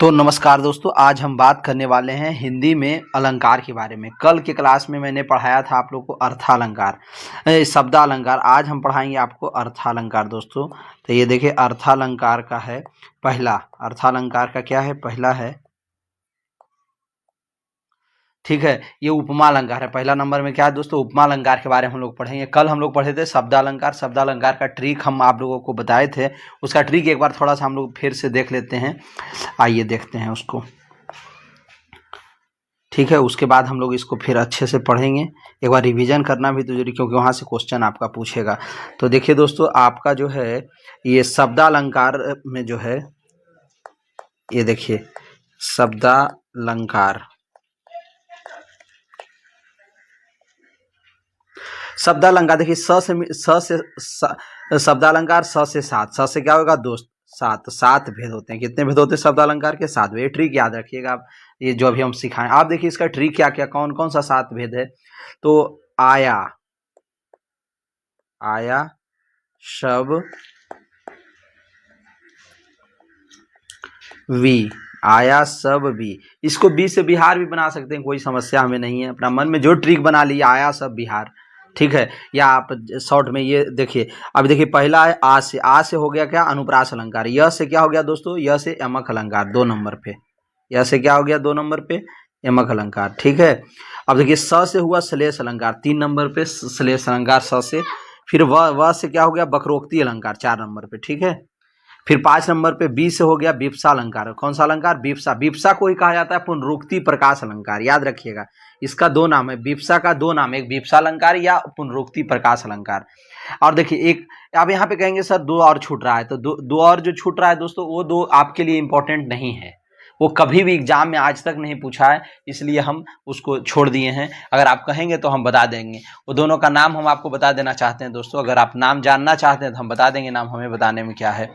तो नमस्कार दोस्तों, आज हम बात करने वाले हैं हिंदी में अलंकार के बारे में। कल के क्लास में मैंने पढ़ाया था आप लोग को अर्थालंकार, शब्दालंकार। आज हम पढ़ाएंगे आपको अर्थालंकार दोस्तों। तो ये देखिए, अर्थालंकार का है पहला। अर्थालंकार का क्या है? पहला है, ठीक है, ये उपमा अलंकार है। पहला नंबर में क्या है दोस्तों? उपमा अलंकार के बारे में हम लोग पढ़ेंगे। कल हम लोग पढ़े थे शब्दालंकार। शब्दालंकार का ट्रिक हम आप लोगों को बताए थे, उसका ट्रिक एक बार थोड़ा सा हम लोग फिर से देख लेते हैं। आइए देखते हैं उसको, ठीक है। उसके बाद हम लोग इसको फिर अच्छे से पढ़ेंगे। एक बार रिवीजन करना भी तो जरूरी, क्योंकि वहाँ से क्वेश्चन आपका पूछेगा। तो देखिए दोस्तों, आपका जो है ये शब्दालंकार में जो है, ये देखिए शब्दालंकार। शब्दालंकार देखिए, शब्दालंकार स से सात। स से क्या होगा दोस्त? सात। सात भेद होते हैं। कितने भेद होते हैं शब्दालंकार के? सात। ये ट्रिक याद रखिएगा आप, ये जो अभी हम सिखाएं। आप देखिए इसका ट्रिक क्या क्या, कौन कौन सा सात भेद है। तो आया, आया, शब, वी। आया, सब, वी। इसको बी से बिहार भी बना सकते हैं, कोई समस्या हमें नहीं है। अपना मन में जो ट्रिक बना लिया, आया, सब, बिहार, ठीक है। या आप शॉर्ट में ये देखिए, अब देखिए पहला है आ से। आ से हो गया क्या? अनुप्रास अलंकार। य से क्या हो गया दोस्तों? य से यमक अलंकार, 2 नंबर पे। य से क्या हो गया? 2 नंबर पे यमक अलंकार, ठीक है। अब देखिए स से हुआ श्लेष अलंकार, 3 नंबर पे श्लेष अलंकार स से। फिर व से क्या हो गया? वक्रोक्ति अलंकार, 4 नंबर पे, ठीक है। फिर 5 नंबर पे बी से हो गया विप्सा अलंकार। कौन सा अलंकार? विप्सा। विप्सा को ही कहा जाता है पुनरुक्ति प्रकाश अलंकार, याद रखिएगा। इसका 2 नाम है, विप्सा का 2 नाम है, एक विप्सा अलंकार या पुनरुक्ति प्रकाश अलंकार। और देखिए एक, अब यहाँ पे कहेंगे सर 2 और छूट रहा है, तो दो और जो छूट रहा है दोस्तों, वो 2 आपके लिए इंपॉर्टेंट नहीं है। वो कभी भी एग्जाम में आज तक नहीं पूछा है, इसलिए हम उसको छोड़ दिए हैं। अगर आप कहेंगे तो हम बता देंगे। वो दोनों का नाम हम आपको बता देना चाहते हैं दोस्तों। अगर आप नाम जानना चाहते हैं तो हम बता देंगे, नाम हमें बताने में क्या है।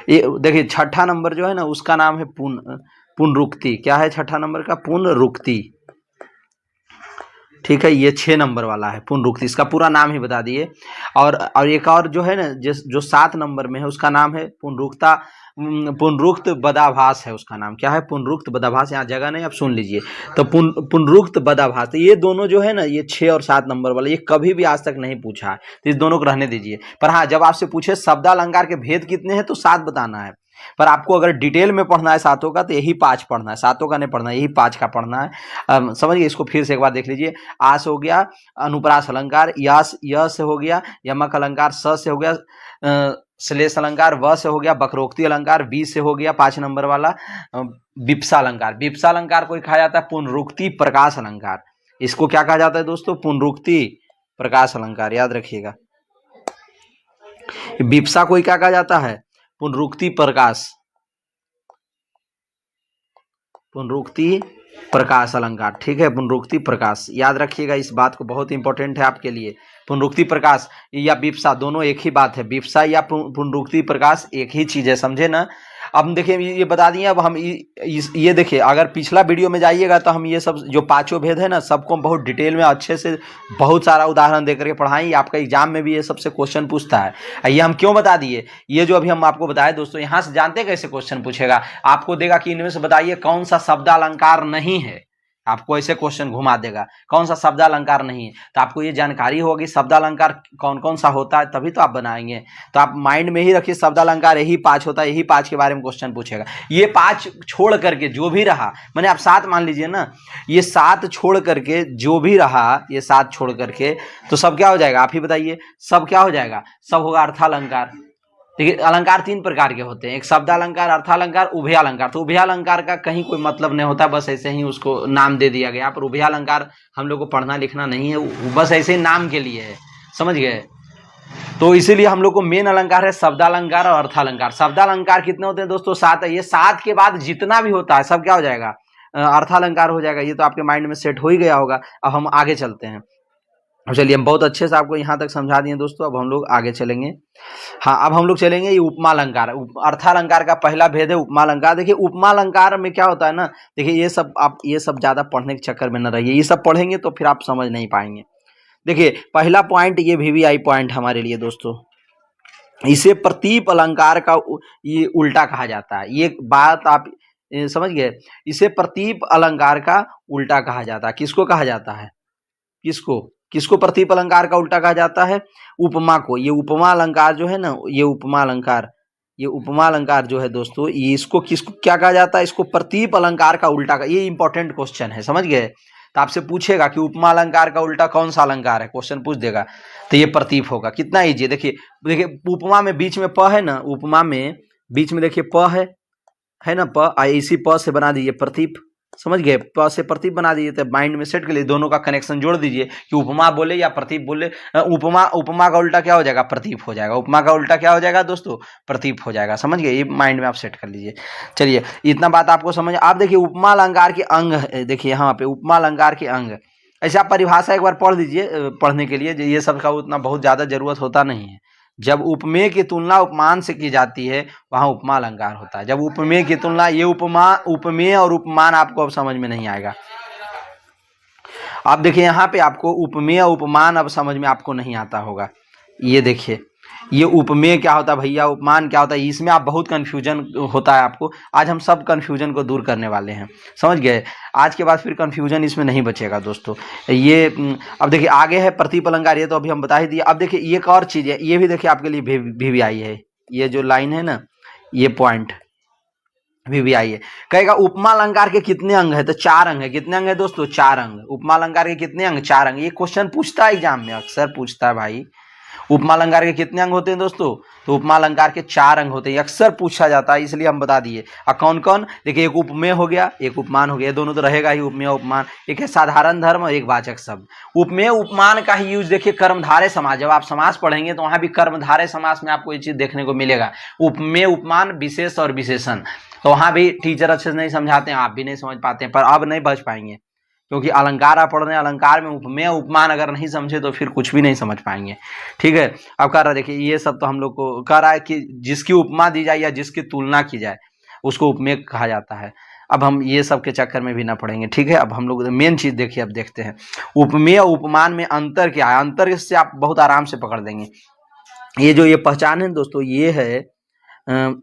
ये देखिए छठा नंबर जो है ना, उसका नाम है पुनरुक्ति। क्या है छठा नंबर का? पुनरुक्ति, ठीक है। ये 6 नंबर वाला है पुनरुक्ति, इसका पूरा नाम ही बता दिए। और एक और जो है ना, जो 7 नंबर में है, उसका नाम है पुनरुक्त बदाभास है उसका नाम। क्या है? पुनरुक्त बदाभास। यहाँ जगह नहीं, आप सुन लीजिए। तो पुनरुक्त बदाभास। तो ये दोनों जो है ना, ये 6 और 7 नंबर वाले, ये कभी भी आज तक नहीं पूछा है, तो इस दोनों को रहने दीजिए। पर हाँ, जब आपसे पूछे शब्दालंकार के भेद कितने हैं, तो 7 बताना है। पर आपको अगर डिटेल में पढ़ना है सातों का, तो यही 5 पढ़ना है। सातों का नहीं पढ़ना है, यही 5 का पढ़ना है। समझिए, इसको फिर से एक बार देख लीजिए। आ से हो गया अनुप्रास अलंकार, य से हो गया यमक अलंकार, स से हो गया श्लेष अलंकार, व से हो गया वक्रोक्ति अलंकार, बी से हो गया 5 नंबर वाला विप्सा अलंकार। विप्सा अलंकार को कहा जाता है पुनरुक्ति प्रकाश अलंकार। इसको क्या कहा जाता है दोस्तों? पुनरुक्ति प्रकाश अलंकार, याद रखिएगा। विप्सा को क्या कहा जाता है? पुनरुक्ति प्रकाश, पुनरुक्ति प्रकाश अलंकार, ठीक है। पुनरुक्ति प्रकाश, याद रखिएगा इस बात को, बहुत इंपॉर्टेंट है आपके लिए। पुनरुक्ति प्रकाश या विप्सा, दोनों एक ही बात है। विप्सा या पुनरुक्ति प्रकाश एक ही चीज है, समझे ना। अब देखिए ये बता दिए। अब हम ये देखिए, अगर पिछला वीडियो में जाइएगा तो हम ये सब जो 5 भेद है ना, सबको हम बहुत डिटेल में अच्छे से बहुत सारा उदाहरण देकर के पढ़ाएं। आपका एग्जाम में भी ये सबसे क्वेश्चन पूछता है। ये हम क्यों बता दिए? ये जो अभी हम आपको बताए दोस्तों, यहाँ से जानते हैं कैसे क्वेश्चन पूछेगा? आपको देगा कि इनमें से बताइए कौन सा शब्दालंकार नहीं है। आपको ऐसे क्वेश्चन घुमा देगा, कौन सा शब्दालंकार नहीं है। तो आपको ये जानकारी होगी शब्दालंकार कौन कौन सा होता है, तभी तो आप बनाएंगे। तो आप माइंड में ही रखिए, शब्दालंकार यही 5 होता है, यही 5 के बारे में क्वेश्चन पूछेगा। ये 5 छोड़ करके जो भी रहा, मैंने आप 7 मान लीजिए ना, ये 7 छोड़ करके जो भी रहा, ये 7 छोड़ करके, तो सब क्या हो जाएगा? आप ही बताइए, सब क्या हो जाएगा? सब होगा अर्थालंकार। देखिए अलंकार 3 प्रकार के होते हैं, एक शब्दालंकार, अर्थालंकार, उभयालंकार। तो उभयालंकार का कहीं कोई मतलब नहीं होता, बस ऐसे ही उसको नाम दे दिया गया। पर उभयालंकार हम लोग को पढ़ना लिखना नहीं है, बस ऐसे ही नाम के लिए है, समझ गए। तो इसीलिए हम लोग को मेन अलंकार है शब्दालंकार और अर्थालंकार। शब्दालंकार कितने होते हैं दोस्तों? 7 है। ये 7 के बाद जितना भी होता है सब क्या हो जाएगा? अर्थालंकार हो जाएगा। ये तो आपके माइंड में सेट हो ही गया होगा। अब हम आगे चलते हैं। चलिए, हम बहुत अच्छे से आपको यहाँ तक समझा दिए दोस्तों। अब हम लोग आगे चलेंगे। हाँ, अब हम लोग चलेंगे ये उपमा अलंकार। अर्थालंकार का पहला भेद है उपमा अलंकार। देखिए उपमा अलंकार में क्या होता है ना, देखिए ये सब आप ये सब ज्यादा पढ़ने के चक्कर में न रहिए। ये सब पढ़ेंगे तो फिर आप समझ नहीं पाएंगे। देखिए पहला पॉइंट, ये VVI पॉइंट हमारे लिए दोस्तों, इसे प्रतीप अलंकार का ये उल्टा कहा जाता है। ये बात आप समझ गए। इसे प्रतीप अलंकार का उल्टा कहा जाता है। किसको कहा जाता है? किसको किसको प्रतीप अलंकार का उल्टा कहा जाता है? उपमा को। ये उपमा अलंकार जो है ना, ये उपमा अलंकार जो है दोस्तों, ये इसको किसको क्या कहा जाता है? इसको प्रतीप अलंकार का उल्टा का। ये इंपॉर्टेंट क्वेश्चन है, समझ गए। तो आपसे पूछेगा कि उपमा अलंकार का उल्टा कौन सा अलंकार है, क्वेश्चन पूछ देगा, तो ये प्रतीप होगा। कितना ईजी। देखिए देखिए उपमा में बीच में प है ना, उपमा में बीच में देखिए प है ना, प इसी प से बना दीजिए प्रतीप। समझ गए, प से प्रतीप बना दीजिए। तो माइंड में सेट कर लिए, दोनों का कनेक्शन जोड़ दीजिए कि उपमा बोले या प्रतीप बोले। उपमा का उल्टा क्या हो जाएगा? प्रतीप हो जाएगा। उपमा का उल्टा क्या हो जाएगा दोस्तों? प्रतीप हो जाएगा। समझ गए, ये माइंड में आप सेट कर लीजिए। चलिए इतना बात आपको समझ। आप देखिए उपमा अलंकार के अंग, देखिए यहाँ पे उपमा अलंकार के अंग। ऐसे आप परिभाषा एक बार पढ़ लीजिए, पढ़ने के लिए ये सब का उतना बहुत ज्यादा जरूरत होता नहीं है। जब उपमेय की तुलना उपमान से की जाती है वहां उपमा अलंकार होता है। जब उपमेय की तुलना, ये उपमेय और उपमान आपको अब समझ में नहीं आएगा। आप देखिए यहाँ पे आपको उपमेय उपमान अब समझ में आपको नहीं आता होगा। ये देखिए, ये उपमेय क्या होता है भैया, उपमान क्या होता है, इसमें आप बहुत कंफ्यूजन होता है आपको। आज हम सब कंफ्यूजन को दूर करने वाले हैं, समझ गए। आज के बाद फिर कंफ्यूजन इसमें नहीं बचेगा दोस्तों। ये अब देखिए आगे है प्रतीप अलंकार, ये तो अभी हम बता ही दिए। अब देखिए एक और चीज है, ये भी देखिए आपके लिए भी आई है। ये जो लाइन है ना, ये पॉइंट भी आई है। कहेगा उपमा अलंकार के कितने अंग है? तो 4 अंग है। कितने अंग है दोस्तों? 4 अंग। उपमा अलंकार के कितने अंग? 4 अंग। ये क्वेश्चन पूछता है एग्जाम में, अक्सर पूछता है भाई। उपमा अलंकार के कितने अंग होते हैं दोस्तों? तो उपमा अलंकार के 4 अंग होते हैं। अक्सर पूछा जाता है, इसलिए हम बता दिए। और कौन कौन? देखिए एक उपमेय हो गया, एक उपमान हो गया। दोनों तो रहेगा ही, उपमेय उपमान। एक है साधारण धर्म और एक वाचक शब्द। उपमेय उपमान का ही यूज देखिए कर्मधारय समास। जब आप समास पढ़ेंगे तो वहां भी कर्मधारय समास में आपको ये चीज देखने को मिलेगा। उपमेय उपमान, विशेष और विशेषण। तो वहां भी टीचर अच्छे से नहीं समझाते हैं, आप भी नहीं समझ पाते हैं। पर अब नहीं बच पाएंगे, क्योंकि अलंकार आप पढ़ रहे हैं। अलंकार में उपमेय उपमान अगर नहीं समझे तो फिर कुछ भी नहीं समझ पाएंगे। ठीक है। अब कह रहा है देखिए, ये सब तो हम लोग को कह रहा है कि जिसकी उपमा दी जाए या जिसकी तुलना की जाए उसको उपमेय कहा जाता है। अब हम ये सब के चक्कर में भी ना पढ़ेंगे। ठीक है। अब हम लोग मेन चीज देखिए, अब देखते हैं उपमेय उपमान में अंतर क्या है। अंतर से आप बहुत आराम से पकड़ देंगे। ये जो ये पहचान है दोस्तों, ये है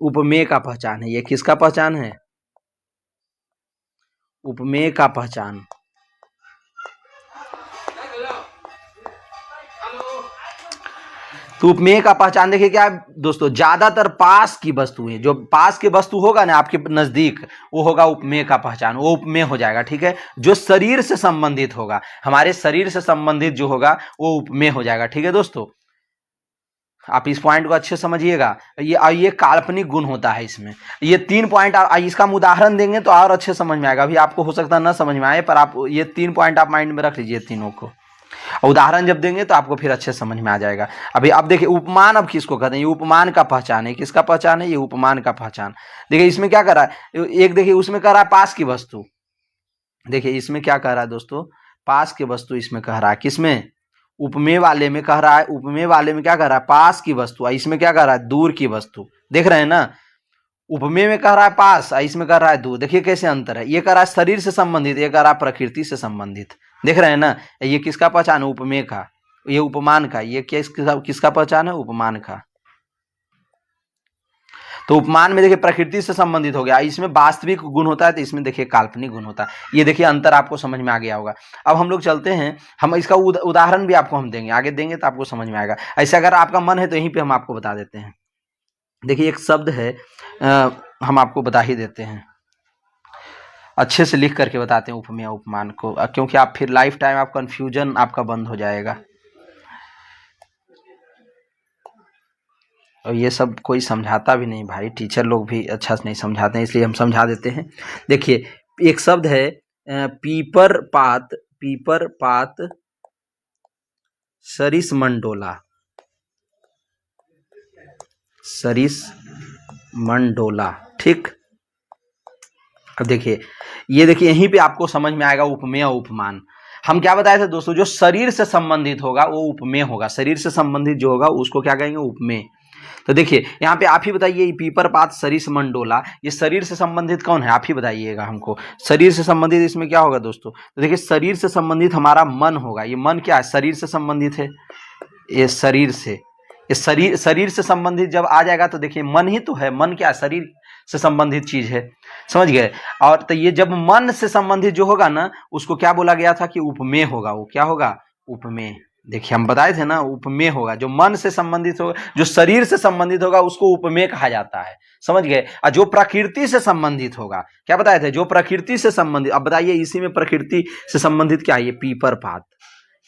उपमेय का पहचान है। ये किसका पहचान है? उपमेय का पहचान। तो उपमेय का पहचान देखिए क्या है दोस्तों, ज्यादातर पास की वस्तुएं, जो पास की वस्तु होगा ना आपके नजदीक, वो होगा उपमेय का पहचान, वो उपमेय हो जाएगा। ठीक है। जो शरीर से संबंधित होगा, हमारे शरीर से संबंधित जो होगा वो उपमेय हो जाएगा। ठीक है दोस्तों, आप इस पॉइंट को अच्छे समझिएगा। ये काल्पनिक गुण होता है इसमें। ये 3 पॉइंट इसका हम उदाहरण देंगे तो और अच्छे समझ में आएगा। अभी आपको हो सकता है ना समझ में आए, पर आप ये 3 पॉइंट आप माइंड में रख लीजिए, तीनों को। उदाहरण जब देंगे तो आपको फिर अच्छे समझ में आ जाएगा। अभी अब देखिए उपमान अब किसको कहते हैं? ये उपमान का पहचान है। किसका पहचान है? ये उपमान का पहचान। देखिए इसमें क्या कर रहा है, एक देखिए उसमें कह रहा है पास की वस्तु। देखिए इसमें क्या कह रहा है दोस्तों, पास की वस्तु इसमें कह रहा है। किसमें? उपमेय वाले में कह रहा है। उपमेय वाले में क्या कह रहा है? पास की वस्तु। इसमें क्या कह रहा है? दूर की वस्तु। देख रहे हैं ना, उपमेय में कह रहा है पास, इसमें कह रहा है दूर। देखिए कैसे अंतर है। ये कह रहा है शरीर से संबंधित, ये कह रहा है प्रकृति से संबंधित। देख रहे हैं ना, ये किसका पहचान है? उपमेय का। ये उपमान का। ये किसका पहचान है? उपमान का। तो उपमान में देखिए प्रकृति से संबंधित हो गया, इसमें वास्तविक गुण होता है, तो इसमें देखिए काल्पनिक गुण होता है। ये देखिए अंतर आपको समझ में आ गया होगा। अब हम लोग चलते हैं, हम इसका उदाहरण भी आपको हम देंगे, आगे देंगे तो आपको समझ में आएगा। ऐसे अगर आपका मन है तो यहीं पे हम आपको बता देते हैं। देखिए एक शब्द है, हम आपको बता ही देते हैं, अच्छे से लिख करके बताते हैं उपमेय उपमान को, क्योंकि आप फिर लाइफ टाइम आप कंफ्यूजन आपका बंद हो जाएगा। और ये सब कोई समझाता भी नहीं भाई, टीचर लोग भी अच्छा से नहीं समझाते हैं, इसलिए हम समझा देते हैं। देखिए एक शब्द है पीपर पात सरिस मंडोला। ठीक। अब देखिए, ये देखिए यहीं पे आपको समझ में आएगा उपमेय उपमान। हम क्या बताए थे दोस्तों, जो शरीर से संबंधित होगा वो उपमेय होगा, शरीर से संबंधित जो होगा उसको क्या कहेंगे? उपमेय। तो देखिए यहाँ पे आप ही बताइए, पीपर पात सरिस मंडोला, ये शरीर से संबंधित कौन है? आप ही बताइएगा हमको। शरीर से संबंधित इसमें क्या होगा दोस्तों? तो देखिए शरीर से संबंधित हमारा मन होगा। ये मन क्या है? शरीर से संबंधित है। ये शरीर से, ये शरीर से संबंधित जब आ जाएगा तो देखिए मन ही तो है। मन क्या है? से संबंधित चीज है, समझ गए। और तो ये जब मन से संबंधित जो होगा ना उसको क्या बोला गया था कि उपमेय होगा, वो क्या होगा, उपमेय। देखिए हम बताए थे ना, उपमेय होगा, जो मन से संबंधित होगा, जो शरीर से संबंधित होगा उसको उपमेय कहा जाता है, समझ गए। और जो प्रकृति से संबंधित होगा, क्या बताए थे, जो प्रकृति से संबंधित। अब बताइए इसी में प्रकृति से संबंधित क्या है, ये पीपर पात,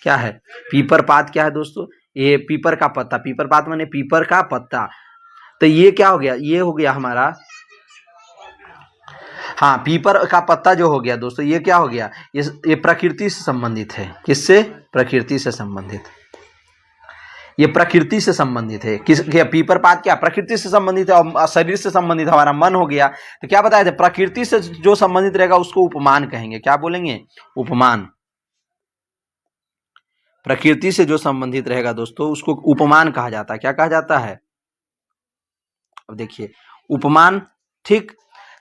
क्या है, पीपर पात क्या है दोस्तों, ये पीपर का पत्ता, पीपर पात माने पीपर का पत्ता। तो ये क्या हो गया, ये हो गया हमारा, हाँ पीपर का पत्ता जो हो गया दोस्तों, ये क्या हो गया, ये प्रकृति से संबंधित है, किससे, प्रकृति से संबंधित, ये प्रकृति से संबंधित है। किस क्या, पीपर पात क्या प्रकृति से संबंधित है, और शरीर से संबंधित हमारा मन हो गया। तो क्या बताया था, प्रकृति से जो संबंधित रहेगा उसको उपमान कहेंगे, क्या बोलेंगे, उपमान। प्रकृति से जो संबंधित रहेगा दोस्तों उसको उपमान कहा जाता है, क्या कहा जाता है। अब देखिए उपमान, ठीक।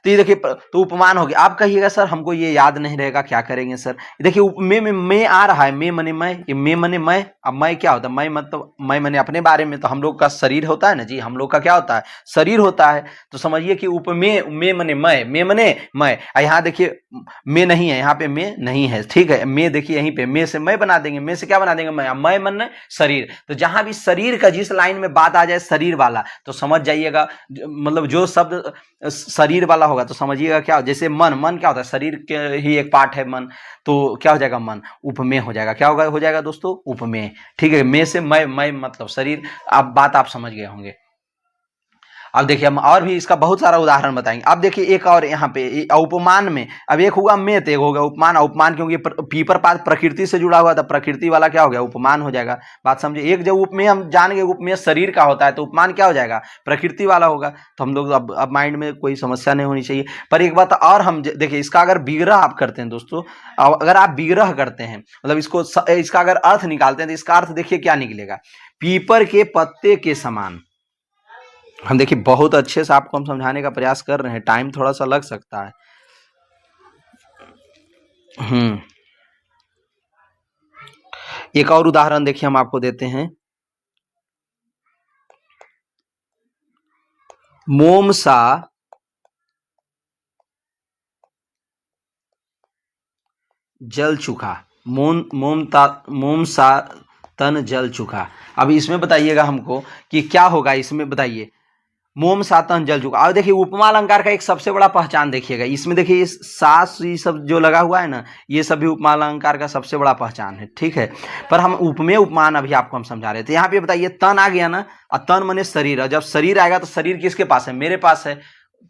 तो ये देखिए तो उपमान हो गया। आप कहिएगा सर हमको ये याद नहीं रहेगा, क्या करेंगे सर। देखिए मे में मैं आ रहा है, मैं मने मैं, ये मैं मने मैं। अब मैं क्या होता है, मैं मतलब मैं मने अपने बारे में, तो हम लोग का शरीर होता है ना जी, हम लोग का क्या होता है, शरीर होता है। तो समझिए कि उपमेय, मैं मने मैं मने मैं। यहाँ देखिए मैं नहीं है, यहाँ पे मैं नहीं है, ठीक है। मैं देखिए यहीं पे मैं से मैं बना देंगे, मैं से क्या बना देंगे, मैं मन शरीर। तो जहां भी शरीर का जिस लाइन में बात आ जाए शरीर वाला, तो समझ जाइएगा, मतलब जो शब्द शरीर वाला होगा तो समझिएगा क्या, जैसे मन, मन क्या होता है, शरीर के ही एक पार्ट है मन, तो क्या हो जाएगा, मन उपमेय हो जाएगा, क्या होगा, हो जाएगा दोस्तों उपमेय, ठीक है। मैं से मैं मतलब शरीर। आप बात आप समझ गए होंगे। अब देखिए हम और भी इसका बहुत सारा उदाहरण बताएंगे। अब देखिए एक और यहाँ पे उपमान में, अब एक हुआ में, तो एक हो गया उपमान। उपमान क्योंकि पीपर पात प्रकृति से जुड़ा हुआ था, प्रकृति वाला क्या हो गया, उपमान हो जाएगा। बात समझे। एक जब उपमेय हम जान गए, उपमेय शरीर का होता है, तो उपमान क्या हो जाएगा, प्रकृति वाला होगा। तो हम लोग अब माइंड में कोई समस्या नहीं होनी चाहिए। पर एक बात और हम देखिए, इसका अगर विग्रह आप करते हैं दोस्तों, अगर आप विग्रह करते हैं मतलब इसका अगर अर्थ निकालते हैं, तो इसका अर्थ देखिए क्या निकलेगा, पीपर के पत्ते के समान। हम देखिए बहुत अच्छे से आपको हम समझाने का प्रयास कर रहे हैं, टाइम थोड़ा सा लग सकता है। एक और उदाहरण देखिए हम आपको देते हैं। मोम सा जल चुका, मोम सा तन जल चुका। अब इसमें बताइएगा हमको कि क्या होगा, इसमें बताइए, मोम सा तन जल चुका। अब देखिए उपमा अलंकार का एक सबसे बड़ा पहचान देखिएगा, इसमें देखिए सास ये सब जो लगा हुआ है ना, ये सभी उपमा अलंकार का सबसे बड़ा पहचान है, ठीक है। पर हम उपमेय उपमान अभी आपको हम समझा रहे थे। यहाँ पे बताइए तन आ गया ना, और तन मने शरीर, और जब शरीर आएगा तो शरीर किसके पास है, मेरे पास है।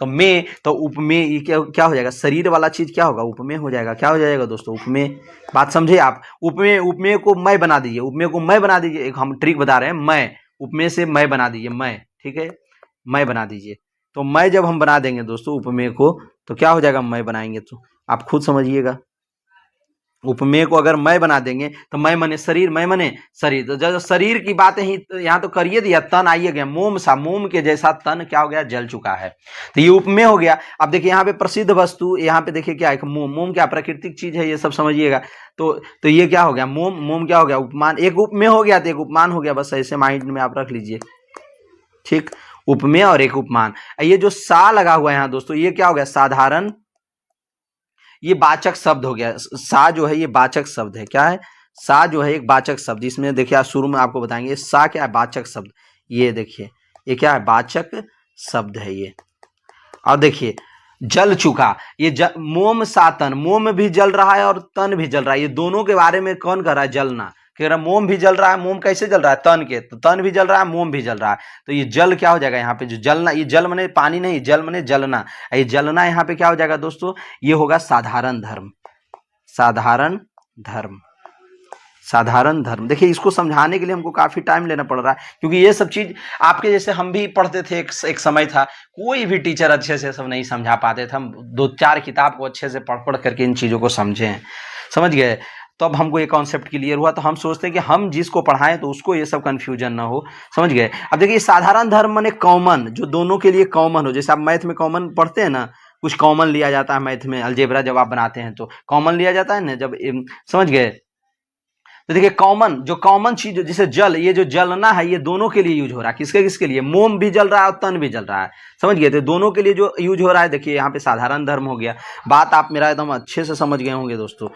तो मैं, तो उपमेय ये क्या हो जाएगा, शरीर वाला चीज क्या होगा, उपमेय हो जाएगा। क्या हो जाएगा दोस्तों, उपमेय। बात समझे आप। उपमेय को मैं बना दीजिए, उपमेय को मैं बना दीजिए। एक हम ट्रिक बता रहे हैं, मैं उपमेय से मैं बना दीजिए, मैं, ठीक है, मैं बना दीजिए। तो मैं जब हम बना देंगे दोस्तों उपमेय को, तो क्या हो जाएगा, मैं बनाएंगे तो आप खुद समझिएगा। उपमेय को अगर मैं बना देंगे तो मैं मने शरीर, मैं मने शरीर। तो जब शरीर की बात ही यहाँ तो करिए दिया, तन आइए गया, मोम सा, मोम के जैसा तन क्या हो गया, जल चुका है। तो ये उपमेय हो गया। अब देखिए यहाँ पे प्रसिद्ध वस्तु, यहाँ पे देखिए क्या है, मोम, मोम क्या प्राकृतिक चीज है, ये सब समझिएगा। तो ये क्या हो गया, मोम, मोम क्या हो गया, उपमान। एक उपमेय हो गया तो एक उपमान हो गया, बस ऐसे माइंड में आप रख लीजिए, ठीक। उपमेय और एक उपमान। ये जो सा लगा हुआ है यहाँ दोस्तों, ये क्या हो गया, साधारण, ये वाचक शब्द हो गया। सा जो है ये वाचक शब्द है, क्या है, सा जो है एक वाचक शब्द। इसमें देखिए आज शुरू में आपको बताएंगे सा क्या है, वाचक शब्द। ये देखिए ये क्या है, वाचक शब्द है ये। और देखिए जल चुका, ये मोम सा तन, मोम भी जल रहा है और तन भी जल रहा है। ये दोनों के बारे में कौन कर रहा है, जलना। कह रहा मोम भी जल रहा है, मोम कैसे जल रहा है, तन के, तो तन भी जल रहा है, मोम भी जल रहा है। तो ये जल क्या हो जाएगा यहाँ पे, जो जलना, ये जल मने पानी नहीं, जल मने जलना। ये जलना यहाँ पे क्या हो जाएगा दोस्तों, ये होगा साधारण धर्म, साधारण धर्म, साधारण धर्म। देखिए इसको समझाने के लिए हमको काफी टाइम लेना पड़ रहा है, क्योंकि ये सब चीज आपके जैसे हम भी पढ़ते थे, एक समय था कोई भी टीचर अच्छे से सब नहीं समझा पाते थे। हम 2-4 किताब को अच्छे से पढ़ करके इन चीजों को समझे हैं, समझ गए। तो अब हमको ये कॉन्सेप्ट क्लियर हुआ, तो हम सोचते हैं कि हम जिसको पढ़ाएं तो उसको ये सब कंफ्यूजन ना हो, समझ गए। अब देखिए साधारण धर्म माने कॉमन, जो दोनों के लिए कॉमन हो। जैसे आप मैथ में कॉमन पढ़ते हैं ना, कुछ कॉमन लिया जाता है मैथ में, अलजेब्रा जब आप बनाते हैं तो कॉमन लिया जाता है ना, जब समझ गए। तो देखिए कॉमन, जो कॉमन चीज जैसे जल, ये जो जलना है ये दोनों के लिए यूज हो रहा है। किसके किसके लिए? मोम भी जल रहा है और तन भी जल रहा है, समझ गए? तो दोनों के लिए जो यूज हो रहा है, देखिए यहाँ पे साधारण धर्म हो गया। बात आप मेरा एकदम अच्छे से समझ गए होंगे दोस्तों।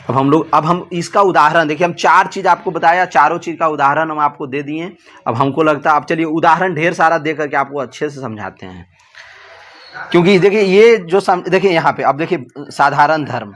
अब हम इसका उदाहरण देखिए, हम 4 चीज आपको बताया, चारों चीज का उदाहरण हम आपको दे दिए। अब हमको लगता है, अब चलिए उदाहरण ढेर सारा दे करके आपको अच्छे से समझाते हैं, क्योंकि देखिए ये जो देखिए यहाँ पे, अब देखिए साधारण धर्म,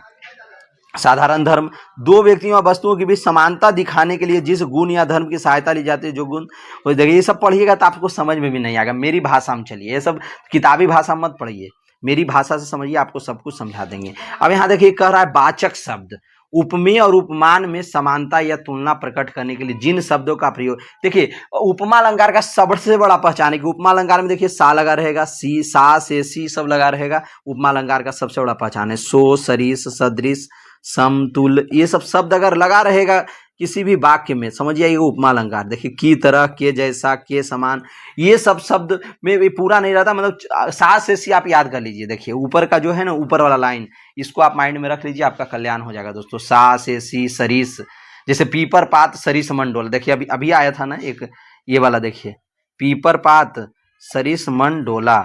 साधारण धर्म दो व्यक्तियों और वस्तुओं के बीच समानता दिखाने के लिए जिस गुण या धर्म की सहायता ली जाती है, जो गुण, वो देखिए ये सब पढ़िएगा तो आपको समझ में भी नहीं आएगा। मेरी भाषा में चलिए, ये सब किताबी भाषा मत पढ़िए, मेरी भाषा से समझिए, आपको सब कुछ समझा देंगे। अब यहाँ देखिए कह रहा है वाचक शब्द, उपमेय और उपमान में समानता या तुलना प्रकट करने के लिए जिन शब्दों का प्रयोग, देखिए उपमा अलंकार का सबसे बड़ा पहचान है कि उपमा अलंकार में देखिए सा लगा रहेगा, सी, सा से सी सब लगा रहेगा। उपमा अलंकार का सबसे बड़ा पहचान है सो, सरिस, सदृश, समतुल, ये सब शब्द अगर लगा रहेगा किसी भी वाक्य में, समझिए ये उपमा अलंकार। देखिए की तरह, के जैसा, के समान, ये सब शब्द में भी पूरा नहीं रहता, मतलब सा से सी आप याद कर लीजिए। देखिए ऊपर का जो है ना, ऊपर वाला लाइन, इसको आप माइंड में रख लीजिए, आपका कल्याण हो जाएगा दोस्तों। सा से सी, सरिस, जैसे पीपर पात सरिस मंडोल, देखिए अभी अभी आया था ना एक ये वाला, देखिए पीपर पात सरिस मंडोला,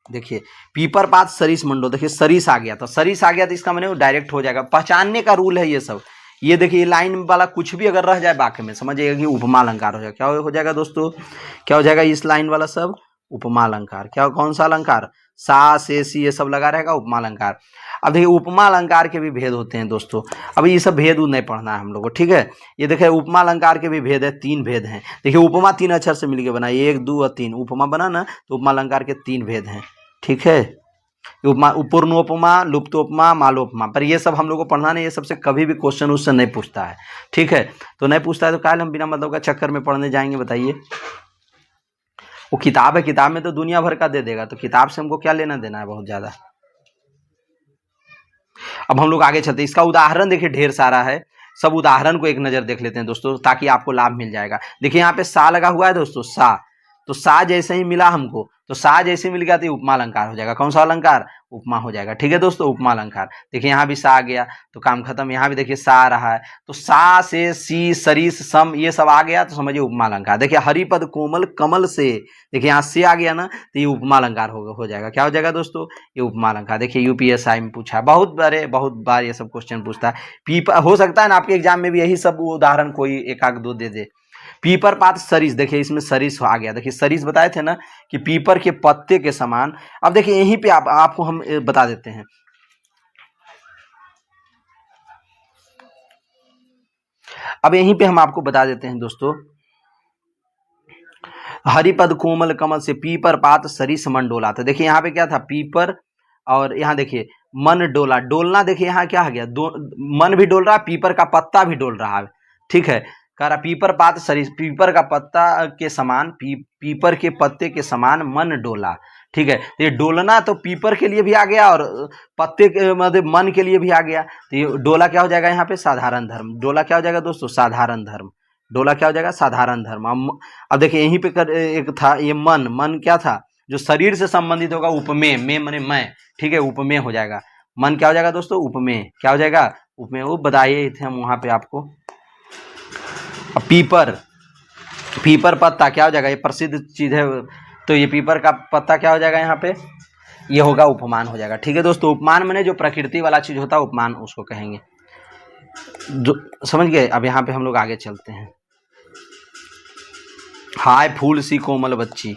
देखिए पीपर पात सरिस मंडो, देखिए सरिस आ गया, तो सरिस आ गया तो इसका मैंने डायरेक्ट हो जाएगा। पहचानने का रूल है ये सब। ये देखिए लाइन वाला कुछ भी अगर रह जाए वाक्य में, समझिएगा कि उपमा अलंकार हो जाएगा। क्या हो जाएगा दोस्तों? क्या हो जाएगा? इस लाइन वाला सब उपमा अलंकार। क्या, कौन सा अलंकार? सा से सी ये सब लगा रहेगा, उपमा अलंकार। अब देखिए उपमा अलंकार के भी भेद होते हैं दोस्तों, अभी ये सब भेद नहीं पढ़ना है हम लोग को, ठीक है? ये देखिए उपमा अलंकार के भी भेद है, 3 भेद हैं। देखिए उपमा 3 अक्षर से मिलकर बना, 1, 2 और 3 उपमा बना ना, तो उपमा अलंकार के 3 भेद हैं, ठीक है? उपमा, पूर्णोपमा, लुप्तोपमा, मालोपमा, पर ये सब हम लोग को पढ़ना नहीं, ये सबसे कभी भी क्वेश्चन उससे नहीं पूछता है, ठीक है? तो नहीं पूछता है तो काहे हम बिना मतलब का चक्कर में पढ़ने जाएंगे, बताइए? वो किताब है, किताब में तो दुनिया भर का दे देगा, तो किताब से हमको क्या लेना देना है बहुत ज्यादा। अब हम लोग आगे चलते हैं, इसका उदाहरण देखिए ढेर सारा है, सब उदाहरण को एक नजर देख लेते हैं दोस्तों, ताकि आपको लाभ मिल जाएगा। देखिए यहाँ पे सा लगा हुआ है दोस्तों, सा, तो सा जैसे ही मिला हमको, तो सा जैसे मिल गया तो उपमा अलंकार हो जाएगा। कौन सा अलंकार? उपमा हो जाएगा, ठीक है दोस्तों, उपमा अलंकार। देखिए यहाँ भी सा आ गया तो काम खत्म, यहाँ भी देखिए सा आ रहा है, तो सा से सी, सरिस, सम, ये सब आ गया तो समझिए उपमा अलंकार। देखिए हरिपद कोमल कमल से, देखिए यहाँ से आ गया ना, तो ये उपमा अलंकार हो जाएगा। क्या हो जाएगा दोस्तों? ये उपमा अलंकार। देखिए यूपीएसआई में पूछा है, बहुत बार ये सब क्वेश्चन पूछता है। पीपा हो सकता है ना आपके एग्जाम में भी यही सब उदाहरण कोई एक आध दो दे दे। पीपर पात सरिस, देखिए इसमें सरिस आ गया, देखिए सरिस बताए थे ना कि पीपर के पत्ते के समान। अब देखिए यहीं पे आपको हम बता देते हैं, अब यहीं पे हम आपको बता देते हैं दोस्तों, हरिपद कोमल कमल से पीपर पात सरिस मन डोला। तो देखिए यहाँ पे क्या था? पीपर, और यहाँ देखिए मन डोला, डोलना देखिए यहाँ क्या आ गया, मन भी डोल रहा है, पीपर का पत्ता भी डोल रहा है, ठीक है? कह रहा पीपर पात सरिस, पीपर का पत्ता के समान, पीपर के पत्ते के समान मन डोला, ठीक है? तो ये डोलना तो पीपर के लिए भी आ गया और पत्ते के मतलब मन के लिए भी आ गया, तो ये डोला क्या हो जाएगा यहाँ पे? साधारण धर्म। डोला क्या हो जाएगा दोस्तों? साधारण धर्म। डोला क्या हो जाएगा? साधारण धर्म। अब देखिए यहीं पे एक था ये मन, मन क्या था? जो शरीर से संबंधित होगा, उपमेय, में माने मैं, ठीक है? उपमेय हो जाएगा। मन क्या हो जाएगा दोस्तों? उपमेय। क्या हो जाएगा? उपमेय। वो बताइए थे हम वहां पे आपको। अब पीपर, पीपर पत्ता क्या हो जाएगा? ये प्रसिद्ध चीज है, तो ये पीपर का पत्ता क्या हो जाएगा यहाँ पे? ये होगा उपमान हो जाएगा, ठीक है दोस्तों? उपमान माने जो प्रकृति वाला चीज होता है, उपमान उसको कहेंगे, जो समझ गए? अब यहाँ पे हम लोग आगे चलते हैं। हाय फूल सी कोमल बच्ची,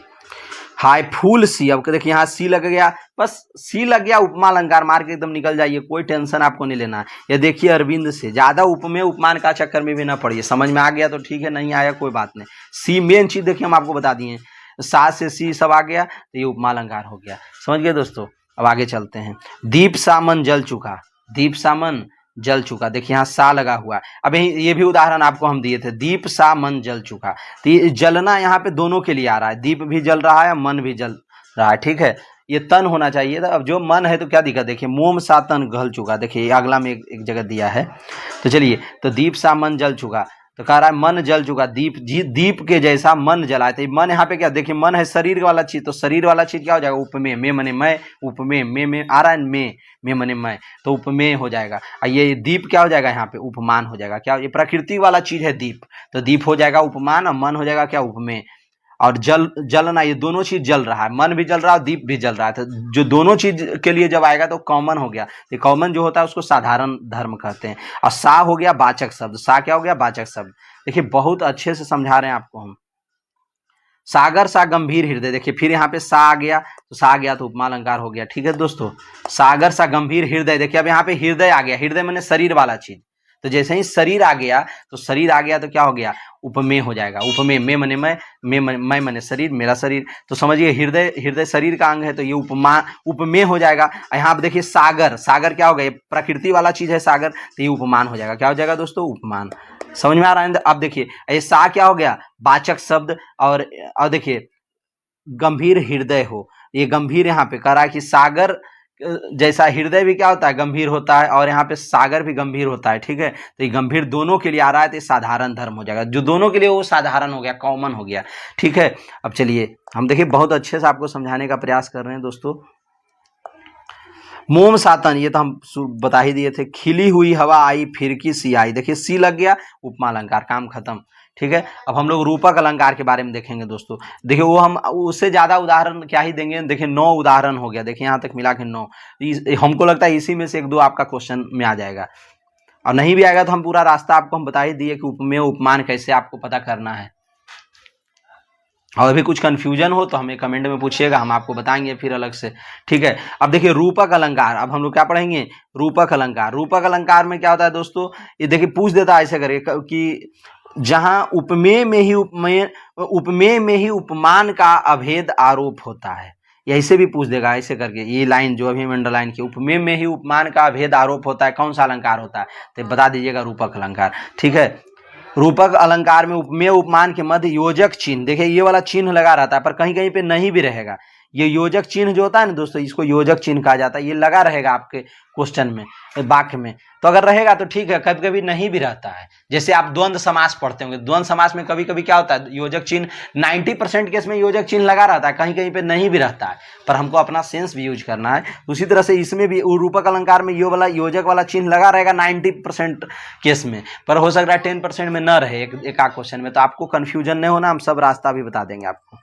हाय फूल सी, अब देखिए यहाँ सी लग गया, बस सी लग गया, उपमा अलंकार मार के एकदम निकल जाइए, कोई टेंशन आपको नहीं लेना है। ये देखिए अरविंद से, ज्यादा उपमेय उपमान का चक्कर में भी ना पड़िए, समझ में आ गया तो ठीक है, नहीं आया कोई बात नहीं। सी मेन चीज देखिए हम आपको बता दिए, सा से सी सब आ गया तो ये उपमा अलंकार हो गया, समझ गए दोस्तों? अब आगे चलते हैं। दीप सामन जल चुका, दीप सामन जल चुका, देखिए यहाँ सा लगा हुआ है। अब ये भी उदाहरण आपको हम दिए थे, दीप सा मन जल चुका, तो ये जलना यहाँ पे दोनों के लिए आ रहा है, दीप भी जल रहा है, मन भी जल रहा है, ठीक है? ये तन होना चाहिए था। अब जो मन है तो क्या दिक्कत? देखिए मोम सा तन गल चुका, देखिए अगला में एक जगह दिया है, तो चलिए, तो दीप सा मन जल चुका, तो कह रहा है मन जल चुका, दीप के जैसा मन जलाए। तो मन यहाँ पे क्या, देखिए मन है शरीर वाला चीज, तो शरीर वाला चीज क्या हो जाएगा, उपमेय, में मने मैं, उपमेय में आ रहा है, में मने मैं, तो उपमेय हो जाएगा। और ये दीप क्या हो जाएगा, यहाँ पे उपमान हो जाएगा। क्या, ये प्रकृति वाला चीज है दीप, तो दीप हो जाएगा उपमान, और मन हो जाएगा क्या, उपमेय। और जलना, ये दोनों चीज जल रहा है, मन भी जल रहा है, दीप भी जल रहा है। तो जो दोनों चीज के लिए जब आएगा तो कॉमन हो गया। ये कॉमन जो होता है उसको साधारण धर्म कहते हैं। और सा हो गया वाचक शब्द, सा क्या हो गया, वाचक शब्द। देखिए बहुत अच्छे से समझा रहे हैं आपको हम। सागर सा गंभीर हृदय, देखिए फिर यहाँ पे सा आ गया, तो सा आ गया तो उपमा अलंकार हो गया। ठीक है दोस्तों, सागर सा गंभीर हृदय, देखिए अब यहाँ पे हृदय आ गया, हृदय मैंने शरीर वाला चीज, तो जैसे ही शरीर आ गया, तो शरीर आ गया तो क्या हो गया, उपमेय हो जाएगा। उपमेय, में मने मैं मने शरीर, मेरा शरीर, तो समझिए हृदय शरीर का अंग है, तो ये उपमेय हो जाएगा। यहाँ पे देखिए सागर, सागर क्या हो गया, प्रकृति वाला चीज है सागर, तो ये उपमान हो जाएगा। क्या हो जाएगा दोस्तों, उपमान। समझ में आ रहा है। अब देखिए ये सा क्या हो गया, वाचक शब्द। और देखिए गंभीर हृदय हो, ये गंभीर यहाँ पे कह रहा है कि सागर जैसा हृदय भी क्या होता है, गंभीर होता है, और यहाँ पे सागर भी गंभीर होता है। ठीक है, तो ये गंभीर दोनों के लिए आ रहा है, तो साधारण धर्म हो जाएगा। जो दोनों के लिए वो साधारण हो गया, कॉमन हो गया। ठीक है, अब चलिए हम देखिए बहुत अच्छे से आपको समझाने का प्रयास कर रहे हैं दोस्तों। मोम सातन, ये तो हम बता ही दिए थे। खिली हुई हवा आई फिरकी सी आई, देखिए सी लग गया, उपमा अलंकार, काम खत्म। ठीक है, अब हम लोग रूपक अलंकार के बारे में देखेंगे दोस्तों। देखिए वो हम उससे ज्यादा उदाहरण क्या ही देंगे, देखिए 9 उदाहरण हो गया, देखिए यहाँ तक मिला के 9। हमको लगता है इसी में से 1-2 आपका क्वेश्चन में आ जाएगा, और नहीं भी आएगा तो हम पूरा रास्ता आपको हम बता ही दिए कि उपमेय उपमान कैसे आपको पता करना है। और अभी कुछ कंफ्यूजन हो तो हमें कमेंट में पूछिएगा, हम आपको बताएंगे फिर अलग से। ठीक है, अब देखिए रूपक अलंकार, अब हम लोग क्या पढ़ेंगे, रूपक अलंकार। रूपक अलंकार में क्या होता है दोस्तों, ये देखिए पूछ देता है ऐसे करके कि जहां उपमेय में ही उपमान का अभेद आरोप होता है, ऐसे भी पूछ देगा ऐसे करके। ये लाइन जो अभी अंडरलाइन की, उपमेय में ही उपमान का अभेद आरोप होता है, कौन सा अलंकार होता है, तो बता दीजिएगा, रूपक अलंकार। ठीक है, रूपक अलंकार में उपमेय उपमान के मध्य योजक चिन्ह, देखिए ये वाला चिन्ह लगा रहता है, पर कहीं कहीं पे नहीं भी रहेगा। ये योजक चिन्ह जो होता है ना दोस्तों, इसको योजक चिन्ह कहा जाता है। ये लगा रहेगा आपके क्वेश्चन में, वाक्य में, तो अगर रहेगा तो ठीक है, कभी कभी नहीं भी रहता है। जैसे आप द्वंद्व समास पढ़ते होंगे, द्वंद्व समास में कभी कभी क्या होता है, योजक चिन्ह 90% केस में योजक चिन्ह लगा रहता है, कहीं कहीं पे नहीं भी रहता है, पर हमको अपना सेंस भी यूज करना है। उसी तरह से इसमें भी रूपक अलंकार में ये वाला योजक वाला चिन्ह लगा रहेगा 90% केस में, पर हो सकता है 10% में न रहे एक आध क्वेश्चन में। तो आपको कंफ्यूजन नहीं होना, हम सब रास्ता भी बता देंगे आपको।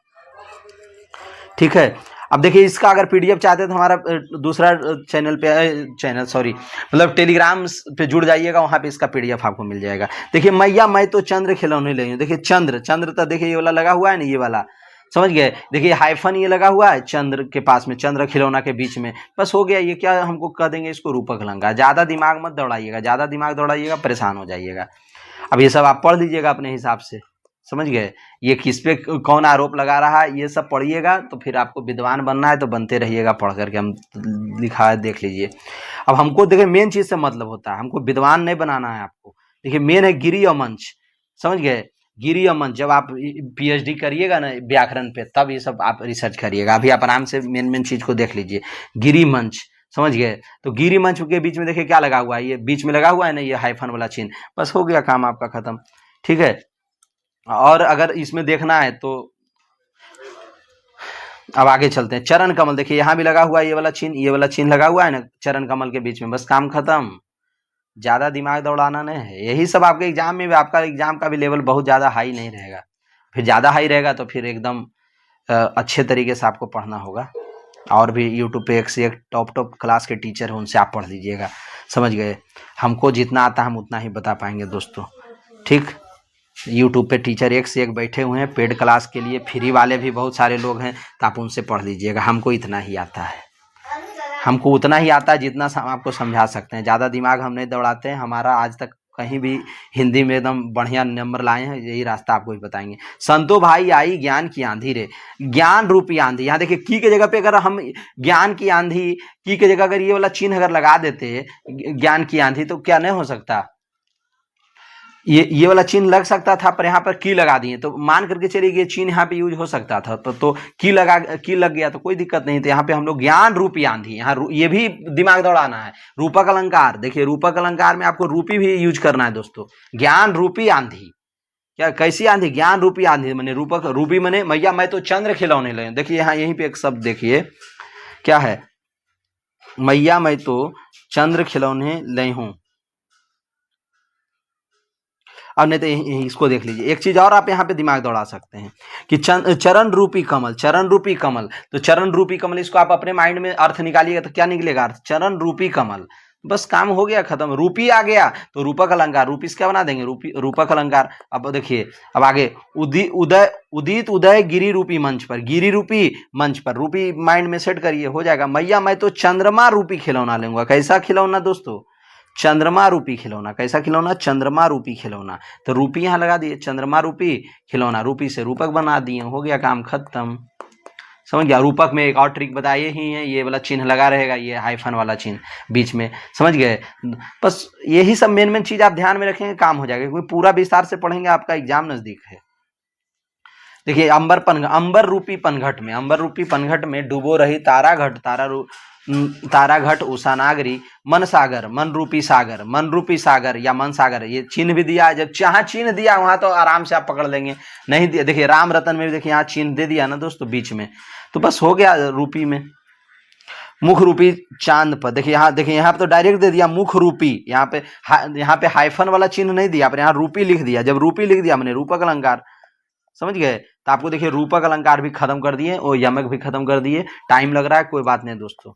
ठीक है, अब देखिए इसका अगर पीडीएफ चाहते हैं तो हमारा दूसरा मतलब टेलीग्राम पे जुड़ जाइएगा, वहां पे इसका पीडीएफ आपको मिल जाएगा। देखिए मैया मैं तो चंद्र खिलौने ले, देखिए चंद्र तो देखिए ये वाला लगा हुआ है ना, ये वाला समझ गए। देखिए हाइफन ये लगा हुआ है चंद्र के पास में, चंद्र खिलौना के बीच में, बस हो गया। ये क्या हमको कह देंगे, इसको रूपक अलंकार। ज्यादा दिमाग मत दौड़ाइएगा, ज्यादा दिमाग दौड़ाइएगा परेशान हो जाइएगा। अब ये सब आप पढ़ लीजिएगा अपने हिसाब से, समझ गए। ये किस पे कौन आरोप लगा रहा है ये सब पढ़िएगा, तो फिर आपको विद्वान बनना है तो बनते रहिएगा पढ़ करके। हम लिखा है देख लीजिए। अब हमको देखिए मेन चीज से मतलब होता है, हमको विद्वान नहीं बनाना है आपको। देखिए मेन है गिरी और मंच, समझ गए। गिरी और मंच, जब आप पीएचडी करिएगा ना व्याकरण पे, तब ये सब आप रिसर्च करिएगा। अभी आप आराम से मेन चीज को देख लीजिए, गिरी मंच, समझ गए। तो गिरी मंच के बीच में देखिए क्या लगा हुआ है, ये बीच में लगा हुआ है ना, ये हाइफन वाला चिन्ह, बस हो गया काम आपका खत्म। ठीक है, और अगर इसमें देखना है तो अब आगे चलते हैं। चरण कमल, देखिए यहाँ भी लगा हुआ है ये वाला चिन्ह लगा हुआ है ना चरण कमल के बीच में, बस काम खत्म। ज्यादा दिमाग दौड़ाना नहीं है। यही सब आपके एग्जाम में भी, आपका एग्जाम का भी लेवल बहुत ज्यादा हाई नहीं रहेगा। फिर ज्यादा हाई रहेगा तो फिर एकदम अच्छे तरीके से आपको पढ़ना होगा। और भी यूट्यूब पे एक से एक टॉप क्लास के टीचर हैं, उनसे आप पढ़ लीजिएगा, समझ गए। हमको जितना आता है हम उतना ही बता पाएंगे दोस्तों। ठीक, यूट्यूब पे टीचर एक से एक बैठे हुए हैं पेड क्लास के लिए, फ्री वाले भी बहुत सारे लोग हैं, तो आप उनसे पढ़ लीजिएगा। हमको इतना ही आता है, हमको उतना ही आता है जितना आपको समझा सकते हैं। ज़्यादा दिमाग हम नहीं दौड़ाते हैं। हमारा आज तक कहीं भी हिंदी में एकदम बढ़िया नंबर लाए हैं, यही रास्ता आपको भी बताएंगे। संतो भाई आई ज्ञान की आंधी रे, ज्ञान रूपी आंधी। यहाँ देखिए की के जगह पे अगर हम ज्ञान की आंधी, की के जगह अगर ये वाला चिन्ह अगर लगा देते ज्ञान की आंधी, तो क्या नहीं हो सकता, ये वाला चिन्ह लग सकता था, पर यहाँ पर की लगा दिए तो मान करके चलिए ये चिन्ह यहाँ पे यूज हो सकता था। तो की लग गया तो कोई दिक्कत नहीं। तो यहाँ पे हम लोग ज्ञान रूपी आंधी, यहाँ ये भी दिमाग दौड़ाना है। रूपक अलंकार, देखिए रूपक अलंकार में आपको रूपी भी यूज करना है दोस्तों, ज्ञान रूपी आंधी, क्या कैसी आंधी? ज्ञान रूपी आंधी, मैंने रूपक रूपी मैंने मैया मैं तो चंद्र खिलौने ले। देखिए यहाँ यहीं पे एक शब्द देखिए क्या है, मैया मैं तो चंद्र खिलौने ले हूं। अब नहीं तो इसको देख लीजिए, एक चीज और आप यहाँ पे दिमाग दौड़ा सकते हैं कि चरण रूपी कमल, चरण रूपी कमल, तो चरण रूपी कमल इसको आप अपने माइंड में अर्थ निकालिएगा तो क्या निकलेगा अर्थ? चरण रूपी कमल। बस काम हो गया खत्म। रूपी आ गया तो रूपक अलंकार, रूपी क्या बना देंगे? रूपक अलंकार। अब देखिए अब आगे, उदित उदय गिरी रूपी मंच पर, गिरी रूपी मंच पर, रूपी माइंड में सेट करिए, हो जाएगा। मैया मैं तो चंद्रमा रूपी खिलौना लूंगा। कैसा खिलौना दोस्तों? चंद्रमा रूपी खिलौना। कैसा खिलौना? चंद्रमा रूपी खिलौना। तो रूपी यहां लगा दिए, चंद्रमा रूपी खिलौना, रूपी से रूपक बना दिए, हो गया काम खत्म। समझ गया? रूपक में एक और ट्रिक बताइए ही है, ये वाला चिन्ह लगा रहेगा, ये हाइफन वाला चिन्ह बीच में, समझ गए? बस यही सब मेन मेन चीज आप ध्यान में रखेंगे, काम हो जाएगा, क्योंकि पूरा विस्तार से पढ़ेंगे, आपका एग्जाम नजदीक है। देखिए अंबर रूपी पनघट में, अंबर रूपी पनघट में डूबो रही तारा घट, तारा घट उषा नागरी, मन सागर, मन रूपी सागर, मन रूपी सागर या मन सागर, ये चिन्ह भी दिया है। जब जहां चिन्ह दिया वहां तो आराम से आप पकड़ लेंगे। नहीं दिया, देखिए राम रतन में भी देखिए यहाँ चिन्ह दे दिया ना दोस्तों बीच में, तो बस हो गया रूपी में। मुख रूपी चांद पर, देखिए यहाँ पे तो डायरेक्ट दे दिया मुख रूपी, यहाँ पे हाइफन वाला चिन्ह नहीं दिया, पर यहाँ रूपी लिख दिया। जब रूपी लिख दिया मैंने रूपक अलंकार, समझ गए? तो आपको देखिए रूपक अलंकार भी खत्म कर दिए और यमक भी खत्म कर दिए। टाइम लग रहा है, कोई बात नहीं दोस्तों,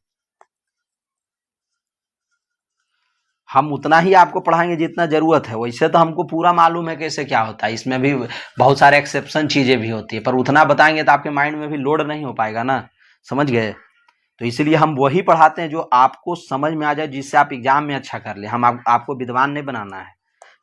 हम उतना ही आपको पढ़ाएंगे जितना जरूरत है। वैसे तो हमको पूरा मालूम है कैसे क्या होता है, इसमें भी बहुत सारे एक्सेप्शन चीजें भी होती है, पर उतना बताएंगे तो आपके माइंड में भी लोड नहीं हो पाएगा ना, समझ गए? तो इसलिए हम वही पढ़ाते हैं जो आपको समझ में आ जाए, जिससे आप एग्जाम में अच्छा कर ले। हम आपको विद्वान नहीं बनाना है।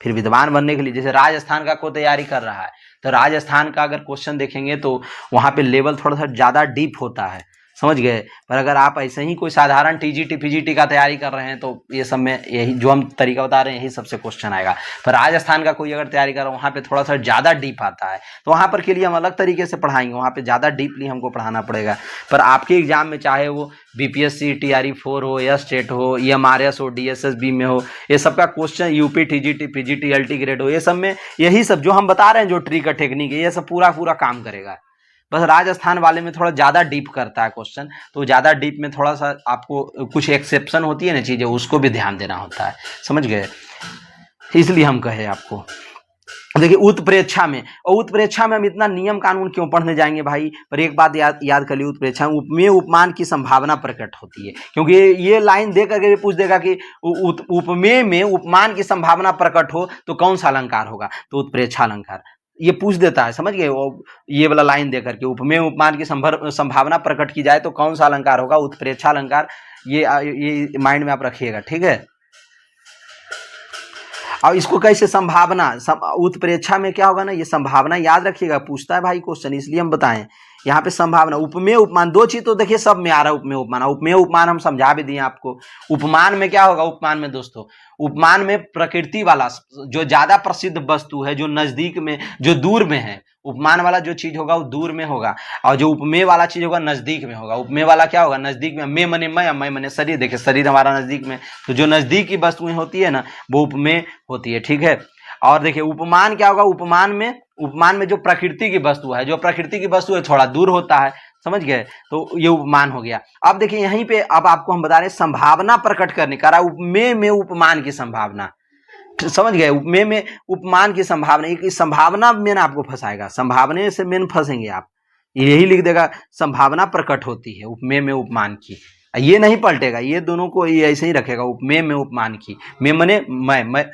फिर विद्वान बनने के लिए, जैसे राजस्थान का कोई तैयारी कर रहा है, तो राजस्थान का अगर क्वेश्चन देखेंगे तो वहां पे लेवल थोड़ा सा ज्यादा डीप होता है, समझ गए? पर अगर आप ऐसे ही कोई साधारण टीजीटी पीजीटी का तैयारी कर रहे हैं तो ये सब में यही जो हम तरीका बता रहे हैं, यही सबसे क्वेश्चन आएगा। पर राजस्थान का कोई अगर तैयारी कर रहा है, वहाँ पे थोड़ा सा ज़्यादा डीप आता है, तो वहाँ पर के लिए हम अलग तरीके से पढ़ाएंगे, वहाँ पे ज़्यादा डीपली हमको पढ़ाना पड़ेगा। पर आपके एग्जाम में चाहे वो बीपीएससी TRE4 हो या स्टेट हो, EMRS हो, DSSB में हो, ये सबका question, UP TGT PGT LT grade हो, ये सब में यही सब जो हम बता रहे हैं, जो ट्रिक और टेक्निक है, ये सब पूरा काम करेगा। बस राजस्थान वाले में थोड़ा ज़्यादा डीप करता है क्वेश्चन, तो ज़्यादा डीप में थोड़ा सा आपको कुछ एक्सेप्शन होती है ना चीज़ें, उसको भी ध्यान देना होता है, समझ गए? इसलिए हम कहे आपको। देखिए उत्प्रेक्षा में, और उत्प्रेक्षा में हम इतना नियम कानून क्यों पढ़ने जाएंगे भाई? पर एक बात याद कर ली, उत्प्रेक्षा में उपमेय उपमान की संभावना प्रकट होती है, क्योंकि ये लाइन दे करके पूछ देगा कि उपमेय में उपमान की संभावना प्रकट हो तो कौन सा अलंकार होगा? तो उत्प्रेक्षा अलंकार, ये पूछ देता है, समझ गए? ये वाला लाइन दे करके उपमेय उपमान की संभावना प्रकट की जाए तो कौन सा अलंकार होगा? उत्प्रेक्षा अलंकार। ये माइंड में आप रखिएगा, ठीक है? अब इसको कैसे संभावना, उत्प्रेक्षा में क्या होगा ना, ये संभावना याद रखिएगा, पूछता है भाई क्वेश्चन, इसलिए हम बताएं। यहाँ पे संभावना, उपमेय उपमान, दो चीज तो देखिए सब में आ रहा है। उपमेय उपमान, उपमेय उपमान हम समझा भी दिए आपको। उपमान में क्या होगा? उपमान में दोस्तों, उपमान में प्रकृति वाला जो ज्यादा प्रसिद्ध वस्तु है, जो नजदीक में, जो दूर में है, उपमान वाला जो चीज होगा वो दूर में होगा, और जो उपमेय वाला चीज होगा नजदीक में होगा। उपमेय वाला क्या होगा? नजदीक में। मैं मने मैं मने शरीर, देखिए शरीर हमारा नजदीक में, तो जो नजदीक की वस्तुएं होती है ना, वो उपमेय होती है, ठीक है? और देखिए उपमान क्या होगा? उपमान में जो प्रकृति की वस्तु है, जो प्रकृति की वस्तु है थोड़ा दूर होता है, समझ गए? तो ये उपमान हो गया। अब देखिए यहीं पे अब आपको हम बता रहे हैं संभावना प्रकट करने का, उपमेय में उपमान की संभावना, समझ गए? उपमेय में उपमान की संभावना, एक संभावना मेन आपको फंसाएगा, संभावना से मेन फंसेंगे आप। यही लिख देगा संभावना प्रकट होती है उपमेय में उपमान की, ये नहीं पलटेगा, ये दोनों को ये ऐसे ही रखेगा, उपमेय में उपमान की। मैं मने मैं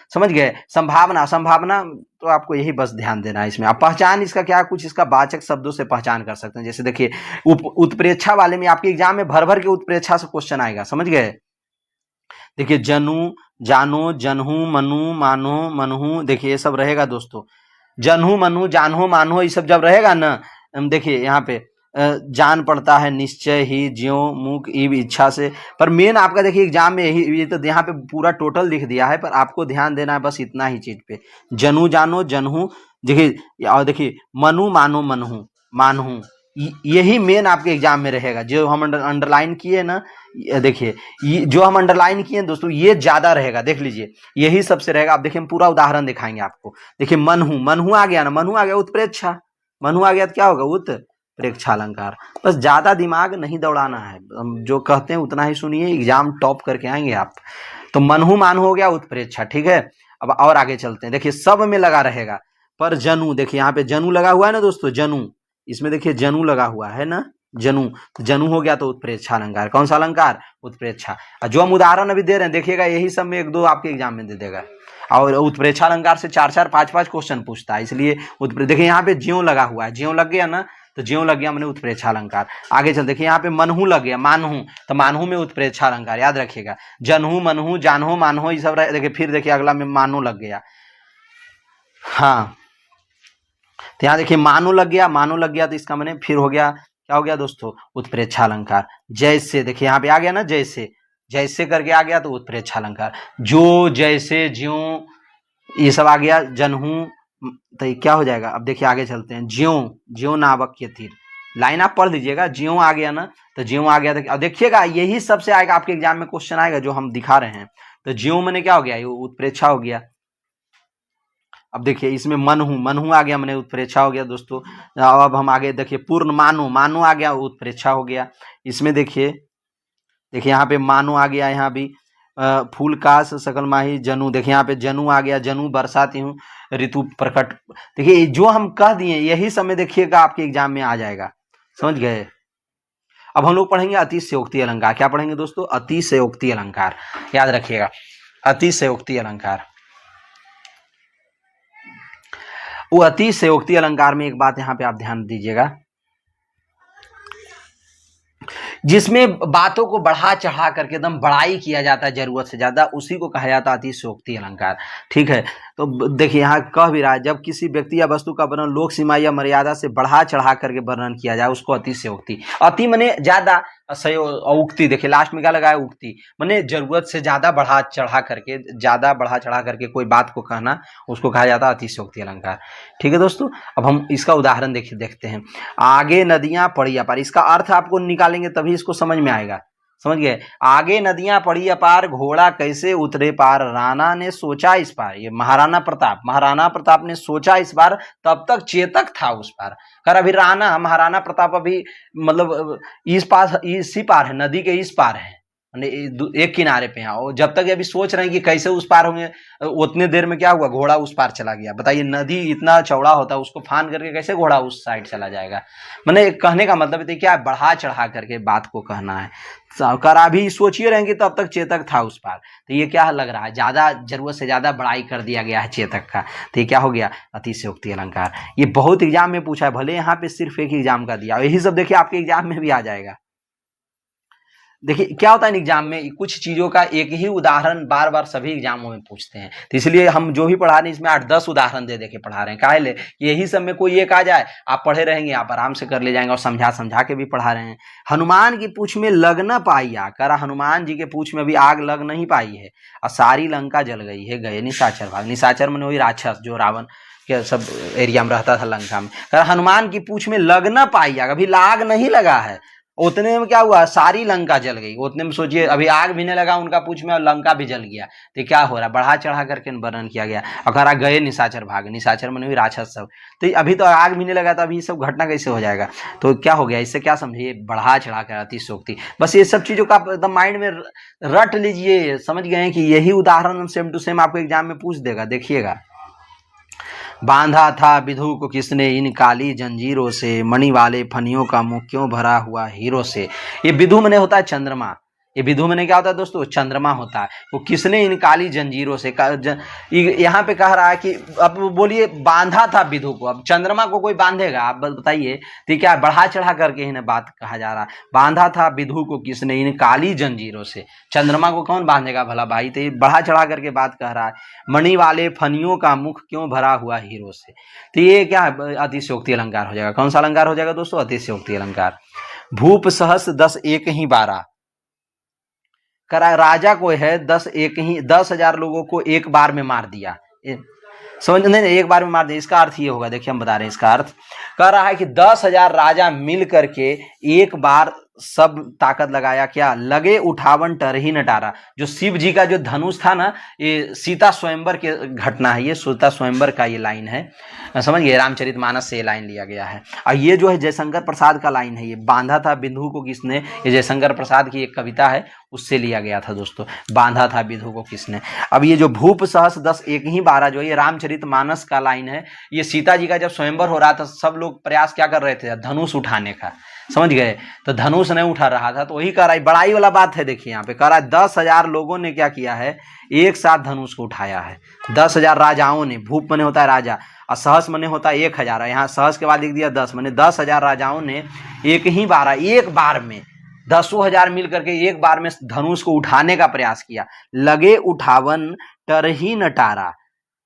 समझ गए? संभावना तो आपको यही बस ध्यान देना है इसमें। आप पहचान इसका क्या, कुछ इसका वाचक शब्दों से पहचान कर सकते हैं। जैसे देखिए उत्प्रेक्षा वाले में आपके एग्जाम में भर भर के उत्प्रेक्षा से क्वेश्चन आएगा, समझ गए? देखिए जनू, जानो, जनहू, मनु, मानो, मनहू, देखिए ये सब रहेगा दोस्तों। जनहू, मनु, जानो, मानो, ये सब जब रहेगा ना, देखिए यहाँ पे जान पड़ता है निश्चय ही, ज्यों मुख ईव इच्छा से। पर मेन आपका देखिए एग्जाम में यही, ये तो यहाँ पे पूरा टोटल लिख दिया है, पर आपको ध्यान देना है बस इतना ही चीज पे। जनू, जानो, जनहू, देखिए, और देखिए मनु, मानो, मनहू, मानहू, यही मेन आपके एग्जाम में रहेगा। जो हम अंडरलाइन किए ना, देखिए जो हम अंडरलाइन किए दोस्तों, ये ज्यादा रहेगा, देख लीजिए यही सबसे रहेगा। आप देखिए हम पूरा उदाहरण दिखाएंगे आपको। देखिए मनहु, मनहु आ गया ना, मनहु आ गया उत्प्रेक्षा, मनहु आ गया तो क्या होगा उत्प्रेक्षा अलंकार। बस ज्यादा दिमाग नहीं दौड़ाना है, हम जो कहते हैं उतना ही सुनिए, एग्जाम टॉप करके आएंगे आप। तो मनहु मान हो गया उत्प्रेक्षा, ठीक है। अब और आगे चलते हैं, देखिए सब में लगा रहेगा। पर जनु, देखिए यहाँ पे जनु लगा हुआ है ना दोस्तों, जनु, इसमें देखिए जनु लगा हुआ है ना, जनु, तो जनु हो गया तो उत्प्रेक्षा अलंकार। कौन सा अलंकार? उत्प्रेक्षा। और जो हम उदाहरण अभी दे रहे हैं देखिएगा, यही सब में 1-2 आपके एग्जाम में दे देगा। और उत्प्रेक्षा अलंकार से 4-4 5-5 क्वेश्चन पूछता है, इसलिए देखिए यहाँ पे ज्यों लगा हुआ है, ज्यों लग गया ना, तो ज्यों लग गया मैंने उत्प्रेक्षा अलंकार। आगे चल, देखिए यहाँ पे मनहु लग गया, मानहु, तो मानहु में उत्प्रेक्षा अलंकार, याद रखिएगा। जनहु, मनहु, जानहु, मानहु, ये सब देखिए। फिर देखिए अगला में मानो लग गया, हाँ, तो यहाँ देखिए मानो लग गया, मानो लग गया, तो इसका मैंने फिर हो गया, क्या हो गया दोस्तों? उत्प्रेक्षा अलंकार। जैसे, देखिए यहाँ पे आ गया ना, जैसे, जैसे करके आ गया तो उत्प्रेक्षा अलंकार। जो, जैसे, ज्यों, ये सब आ गया। जनहू, तो ये क्या हो जाएगा? अब देखिए आगे चलते हैं। ज्यों, ज्यों नावक के तीर, लाइन आप पढ़ लीजिएगा। ज्यों आ गया ना, तो ज्यों आ गया, तो अब देखिएगा यही सबसे आएगा आपके एग्जाम में, क्वेश्चन आएगा जो हम दिखा रहे हैं। तो ज्यों मैंने क्या हो गया? ये उत्प्रेक्षा हो गया। अब देखिए इसमें मनहु, मनहु आ गया मैंने उत्प्रेक्षा हो गया दोस्तों। अब हम आगे देखिए, पूर्ण मानो, मानो आ गया उत्प्रेक्षा हो गया। इसमें देखिए, देखिए यहाँ पे मानो आ गया, यहाँ भी फूल काश सकल माही जनु, देखिए यहाँ पे जनु आ गया, जनु बरसाती हूँ ऋतु प्रकट। देखिए जो हम कह दिए यही समय देखिएगा आपके एग्जाम में आ जाएगा, समझ गए। अब हम लोग पढ़ेंगे अतिशयोक्ति अलंकार। क्या पढ़ेंगे दोस्तों? अतिशयोक्ति अलंकार, याद रखिएगा, अतिशयोक्ति अलंकार। वो अतिशयोक्ति अलंकार में एक बात यहाँ पे आप ध्यान दीजिएगा, जिसमें बातों को बढ़ा चढ़ा करके एकदम बड़ाई किया जाता है जरूरत से ज्यादा, उसी को कहा जाता है अतिशयोक्ति अलंकार, ठीक है। तो देखिए यहाँ कह भी रहा है, जब किसी व्यक्ति या वस्तु का वर्णन लोक सीमा या मर्यादा से बढ़ा चढ़ा करके वर्णन किया जाए उसको अतिशयोक्ति। अति मने ज्यादा, उक्ति, देखिए लास्ट में क्या लगा है? उक्ति, मने जरूरत से ज्यादा बढ़ा चढ़ा करके, ज्यादा बढ़ा चढ़ा करके कोई बात को कहना, उसको कहा जाता है अतिशयोक्ति अलंकार, ठीक है दोस्तों। अब हम इसका उदाहरण देखते हैं। आगे नदियां पड़ी अपार, इसका अर्थ आपको निकालेंगे तभी इसको समझ में आएगा, समझ गए। आगे नदियां पड़ी अपार, घोड़ा कैसे उतरे पार, राणा ने सोचा इस पार, ये महाराणा प्रताप, महाराणा प्रताप ने सोचा इस बार, तब तक चेतक था उस पार। कर अभी राणा, महाराणा प्रताप अभी मतलब इस पार, इसी पार है, नदी के इस पार है, एक किनारे पे हैं, और जब तक अभी सोच रहे हैं कि कैसे उस पार होंगे, उतने देर में क्या हुआ? घोड़ा उस पार चला गया। बताइए, नदी इतना चौड़ा होता है, उसको फान करके कैसे घोड़ा उस साइड चला जाएगा? मैंने कहने का मतलब क्या है? बढ़ा चढ़ा करके बात को कहना है। कर अभी सोचिए रहेंगे तब तक चेतक था उस पार, तो ये क्या लग रहा है? ज्यादा, जरूरत से ज्यादा बड़ाई कर दिया गया है चेतक का, तो ये क्या हो गया? अतिशयोक्ति अलंकार। ये बहुत एग्जाम में पूछा है, भले यहाँ पे सिर्फ एक एग्जाम का दिया, यही सब देखिए आपके एग्जाम में भी आ जाएगा। देखिए क्या होता है एग्जाम में, कुछ चीजों का एक ही उदाहरण बार बार सभी एग्जामों में पूछते हैं, तो इसलिए हम जो भी पढ़ा रहे हैं इसमें 8-10 उदाहरण दे के पढ़ा रहे हैं। काहे ले? यही सब में कोई एक आ जाए, आप पढ़े रहेंगे, आप आराम से कर ले जाएंगे, और समझा समझा के भी पढ़ा रहे हैं। हनुमान की पूछ में लग न पाई आग, करा हनुमान जी के पूछ में भी आग लग नहीं पाई है, और सारी लंका जल गई है, गए निशाचर भाग। निशाचर में वही राक्षस जो रावण के सब एरिया में रहता था लंका में। करा हनुमान की पूछ में लग न पाई आग, अभी लाग नहीं लगा है, उतने में क्या हुआ? सारी लंका जल गई। उतने में सोचिए अभी आग भी नहीं लगा उनका पूछ में और लंका भी जल गया, तो क्या हो रहा? बढ़ा चढ़ा करके वर्णन किया गया। अगर गए निशाचर भाग, निशाचर में भी राक्षस सब, तो अभी तो आग भी नहीं लगा, तो अभी ये सब घटना कैसे हो जाएगा? तो क्या हो गया? इससे क्या समझिए? बढ़ा चढ़ा कर अतिशयोक्ति। बस ये सब चीजों का आप एकदम माइंड में रट लीजिए, समझ गए कि यही उदाहरण सेम टू सेम आपको एग्जाम में पूछ देगा, देखिएगा। बांधा था विधु को किसने इन काली जंजीरों से, मणि वाले फनियों का मुख क्यों भरा हुआ हीरो से। ये विधु मने होता है चंद्रमा, ये विधु मने क्या होता है दोस्तों? चंद्रमा होता है। वो किसने इन काली जंजीरों से, यहाँ पे कह रहा है कि अब बोलिए बांधा था विधु को, अब चंद्रमा को कोई बांधेगा? आप बताइए, तो क्या बढ़ा चढ़ा करके इन्हें बात कहा जा रहा है। बांधा था विधु को किसने इन काली जंजीरों से, चंद्रमा को कौन बांधेगा भला भाई? तो ये बढ़ा चढ़ा करके बात कह रहा है। मणि वाले फनियों का मुख क्यों भरा हुआ हीरो से, तो ये क्या है? अतिशयोक्ति अलंकार हो जाएगा। कौन सा अलंकार हो जाएगा दोस्तों? अतिशयोक्ति अलंकार। भूप सहस 10 एक ही 12, करा राजा को है 10 10,000 लोगों को एक बार में मार दिया। समझ नहीं, एक बार में मार दे। इसका अर्थ ये होगा, देखिए हम बता रहे हैं इसका अर्थ। कह रहा है कि 10,000 राजा मिल करके एक बार सब ताकत लगाया, क्या लगे उठावन टरही नटारा। जो शिव जी का जो धनुष था ना, ये सीता स्वयंवर के घटना है, ये सीता स्वयंवर का ये लाइन है, समझ गए, रामचरितमानस से ये लाइन लिया गया है। और ये जो है जयशंकर प्रसाद का लाइन है, ये बांधा था बिंदु को किसने, ये जयशंकर प्रसाद की एक कविता है उससे लिया गया था दोस्तों, बांधा था बिंदु को किसने। अब ये जो भूप सहस 10 एक ही 12 जो ये रामचरितमानस का लाइन है, ये सीता जी का जब स्वयंवर हो रहा था सब लोग प्रयास क्या कर रहे थे, धनुष उठाने का, समझ गए, तो धनुष नहीं उठा रहा था, तो वही कह रहा है, बड़ाई वाला बात है। देखिए यहाँ पे कह रहा है 10,000 लोगों ने क्या किया है, एक साथ धनुष को उठाया है। 10,000 राजाओं ने, भूप मने होता है राजा और सहस मने होता है 1,000, यहाँ सहस के बाद लिख दिया 10, मने 10,000 राजाओं ने एक ही बार, एक बार में 10,000 मिल करके एक बार में धनुष को उठाने का प्रयास किया। लगे उठावन टरही नटारा,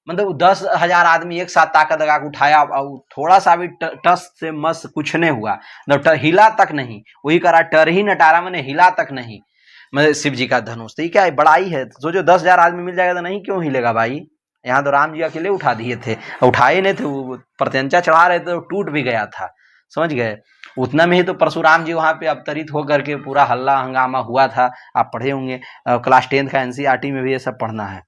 मतलब 10,000 आदमी एक साथ ताकत लगा के उठाया और थोड़ा सा भी टस से मस कुछ नहीं हुआ, मतलब हिला तक नहीं। वही करा टरही नटारा मैंने हिला तक नहीं, मतलब शिव जी का धनुष। तो ये क्या है, बड़ाई है। सोचो 10,000 आदमी मिल जाएगा तो नहीं क्यों हिलेगा भाई। यहाँ तो राम जी अकेले उठा दिए थे, उठाए नहीं थे, वो प्रत्यंचा चढ़ा रहे थे तो टूट भी गया था, समझ गए। उतना में ही तो परशुराम जी वहां पे अवतरित होकर के पूरा हल्ला हंगामा हुआ था। आप पढ़े होंगे, क्लास 10 का NCERT में भी ये सब पढ़ना है,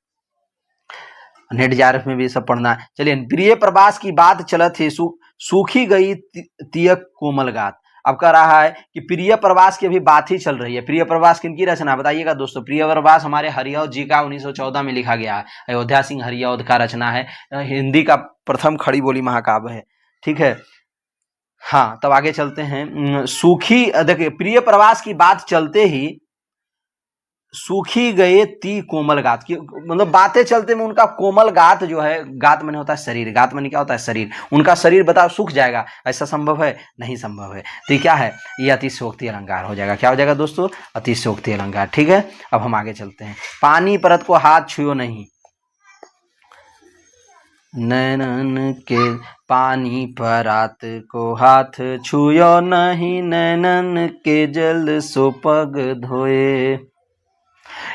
नेट JRF में भी सब पढ़ना है। चलिए, प्रिय प्रवास की बात चलत है, सूखी गई तियक कोमल गात। अब कह रहा है कि प्रिय प्रवास की अभी बात ही चल रही है। प्रिय प्रवास किनकी रचना बताइएगा दोस्तों। प्रिय प्रवास हमारे हरिऔध जी का 1914 में लिखा गया है, अयोध्या सिंह हरिऔध का रचना है, हिंदी का प्रथम खड़ी बोली महाकाव्य है, ठीक है। हाँ, तब आगे चलते हैं। सूखी, देखिए प्रिय प्रवास की बात चलते ही सूखी गए ती कोमल गात की, मतलब बातें चलते में उनका कोमल गात जो है, गात माने होता है शरीर, गात माने क्या होता है शरीर, उनका शरीर बताओ सूख जाएगा, ऐसा संभव है, नहीं संभव है। तो क्या है, ये अतिशयोक्ति अलंकार हो जाएगा। क्या हो जाएगा दोस्तों, अतिशयोक्ति अलंकार, ठीक है। अब हम आगे चलते हैं। पानी परत को हाथ छुओ नहीं, नैनन के पानी परात को हाथ छुओ नहीं, नैनन के जल सो पग धोए।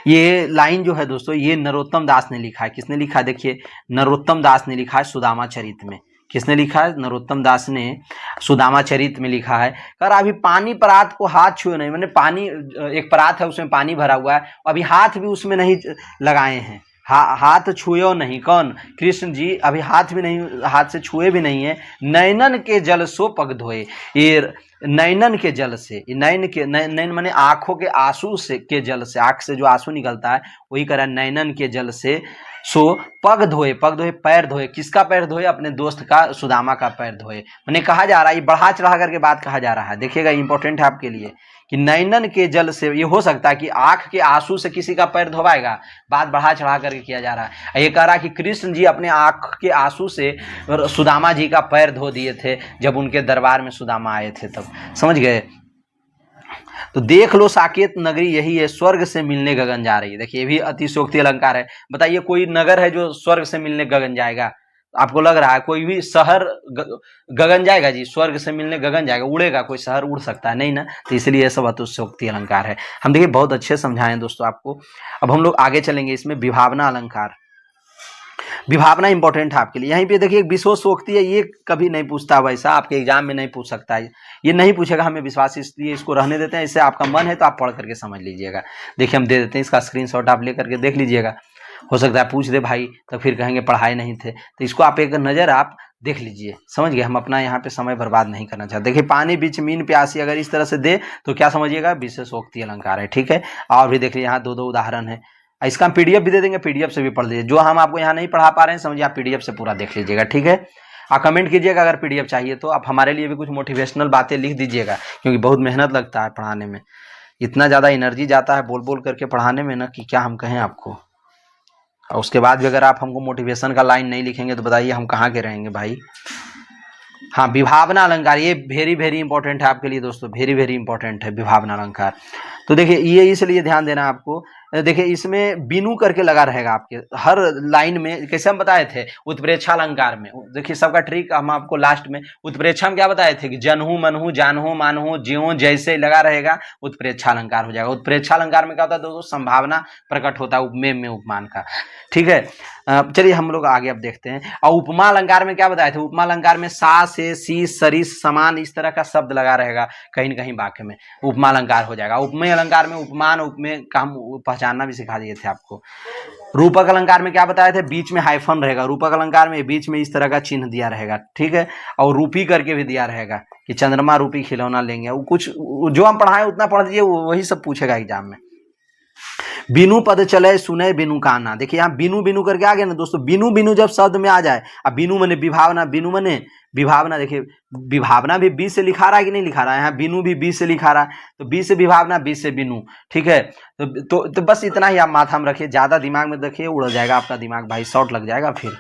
ये लाइन जो है दोस्तों, ये नरोत्तम दास ने लिखा है। किसने लिखा है, देखिए नरोत्तम दास ने लिखा है सुदामा चरित में। किसने लिखा है, नरोत्तम दास ने सुदामा चरित में लिखा है। कर अभी पानी परात को हाथ छुए नहीं, मैंने पानी, एक परात है उसमें पानी भरा हुआ है, अभी हाथ भी उसमें नहीं लगाए हैं, हाथ छुए नहीं, कौन, कृष्ण जी अभी हाथ भी नहीं, हाथ से छुए भी नहीं है। नैनन के जल सो पग धोए, ये नैनन के जल से, नैन के, नैन माने आंखों के आंसू से, के जल से, आंख से जो आंसू निकलता है वही कह रहा है, नैनन के जल से सो पग धोए, पग धोए पैर धोए। किसका पैर धोए, अपने दोस्त का, सुदामा का पैर धोए। मैंने कहा जा रहा है, ये बढ़ा चढ़ा करके बात कहा जा रहा है, देखिएगा इंपॉर्टेंट है आपके लिए, कि नैनन के जल से, ये हो सकता है कि आंख के आंसू से किसी का पैर धोवाएगा, बात बढ़ा चढ़ा करके किया जा रहा है। ये कह रहा है कि कृष्ण जी अपने आंख के आंसू से सुदामा जी का पैर धो दिए थे जब उनके दरबार में सुदामा आए थे तब, समझ गए। तो देख लो साकेत नगरी यही है, स्वर्ग से मिलने गगन जा रही है। देखिए ये भी अतिशयोक्ति अलंकार है। बताइए कोई नगर है जो स्वर्ग से मिलने गगन जाएगा, आपको लग रहा है कोई भी शहर गगन जाएगा जी, स्वर्ग से मिलने गगन जाएगा, उड़ेगा कोई शहर, उड़ सकता है नहीं ना। तो इसलिए ये सब अतिशयोक्ति अलंकार है। हम देखिए बहुत अच्छे समझाए दोस्तों आपको। अब हम लोग आगे चलेंगे, इसमें विभावना अलंकार। विभावना इंपॉर्टेंट है आपके लिए। यहीं पे देखिए एक विशेषोक्ति है, ये कभी नहीं पूछता, वैसा आपके एग्जाम में नहीं पूछ सकता है, ये नहीं पूछेगा, हमें विश्वास, इसलिए इसको रहने देते हैं। इससे आपका मन है तो आप पढ़ करके समझ लीजिएगा। देखिए हम दे देते हैं, इसका स्क्रीनशॉट आप ले करके देख लीजिएगा, हो सकता है पूछ दे भाई तो फिर कहेंगे पढ़ाए नहीं थे, तो इसको आप एक नज़र आप देख लीजिए, समझ गए। हम अपना यहाँ पे समय बर्बाद नहीं करना चाहते। देखिए पानी बीच मीन प्यासी, अगर इस तरह से दे तो क्या समझिएगा, विशेषोक्ति अलंकार है, ठीक है। और भी देख लीजिए यहाँ दो उदाहरण है, इसका हम PDF भी दे देंगे, PDF से भी पढ़ लीजिए। जो हम आपको यहाँ नहीं पढ़ा पा रहे हैं समझिए, आप PDF से पूरा देख लीजिएगा, ठीक है। आप कमेंट कीजिएगा अगर PDF चाहिए तो, आप हमारे लिए भी कुछ मोटिवेशनल बातें लिख दीजिएगा, क्योंकि बहुत मेहनत लगता है पढ़ाने में, इतना ज़्यादा एनर्जी जाता है बोल बोल करके पढ़ाने में ना, कि क्या हम कहें आपको। और उसके बाद भी अगर आप हमको मोटिवेशन का लाइन नहीं लिखेंगे तो बताइए हम कहाँ के रहेंगे भाई। हाँ, विभावना अलंकार, ये वेरी वेरी इंपॉर्टेंट है आपके लिए दोस्तों, वेरी वेरी इंपॉर्टेंट है विभावना अलंकार। तो देखिए ये इसलिए ध्यान देना आपको देखिए इसमें बिनु करके लगा रहेगा आपके हर लाइन में। कैसे हम बताए थे उत्प्रेक्षा अलंकार में, देखिए सबका ट्रिक हम आपको लास्ट में उत्प्रेक्षा में क्या बताए थे कि जनहु मनहु जानहु मानहु ज्यों जैसे लगा रहेगा उत्प्रेक्षा अलंकार हो जाएगा। उत्प्रेक्षा अलंकार में क्या होता है दोस्तों, संभावना प्रकट होता है उपमेय में उपमान का। ठीक है, चलिए हम लोग आगे अब देखते हैं। और उपमा अलंकार में क्या बताए थे, उपमा अलंकार में सा से सी सरिस समान इस तरह का शब्द लगा रहेगा कहीं न कहीं वाक्य में, उपमा अलंकार हो जाएगा। उपमेय अलंकार में उपमान उपमेय का हम पहचानना भी सिखा दिए थे आपको। रूपक अलंकार में क्या बताए थे, बीच में हाइफन रहेगा। रूपक अलंकार में बीच में इस तरह का चिन्ह दिया रहेगा, ठीक है। और रूपी करके भी दिया रहेगा कि चंद्रमा रूपी खिलौना लेंगे। वो कुछ जो हम पढ़ाए उतना पढ़ दीजिए, वही सब पूछेगा एग्जाम में। बिनु पद चले सुने बिनु काना, देखिए यहाँ बिनु बिनु करके आ गया ना दोस्तों। बिनु बिनु जब शब्द में आ जाए, अब बिनु मने विभावना, बिनु मने विभावना, देखिए विभावना भी बी से लिखा रहा है कि नहीं लिखा रहा है, यहाँ बिनु भी बी से लिखा रहा है, तो बी से विभावना बी से बिनु, ठीक है। तो बस इतना ही आप माथा में रखिए, ज्यादा दिमाग में रखिए उड़ जाएगा आपका दिमाग भाई, शॉर्ट लग जाएगा फिर।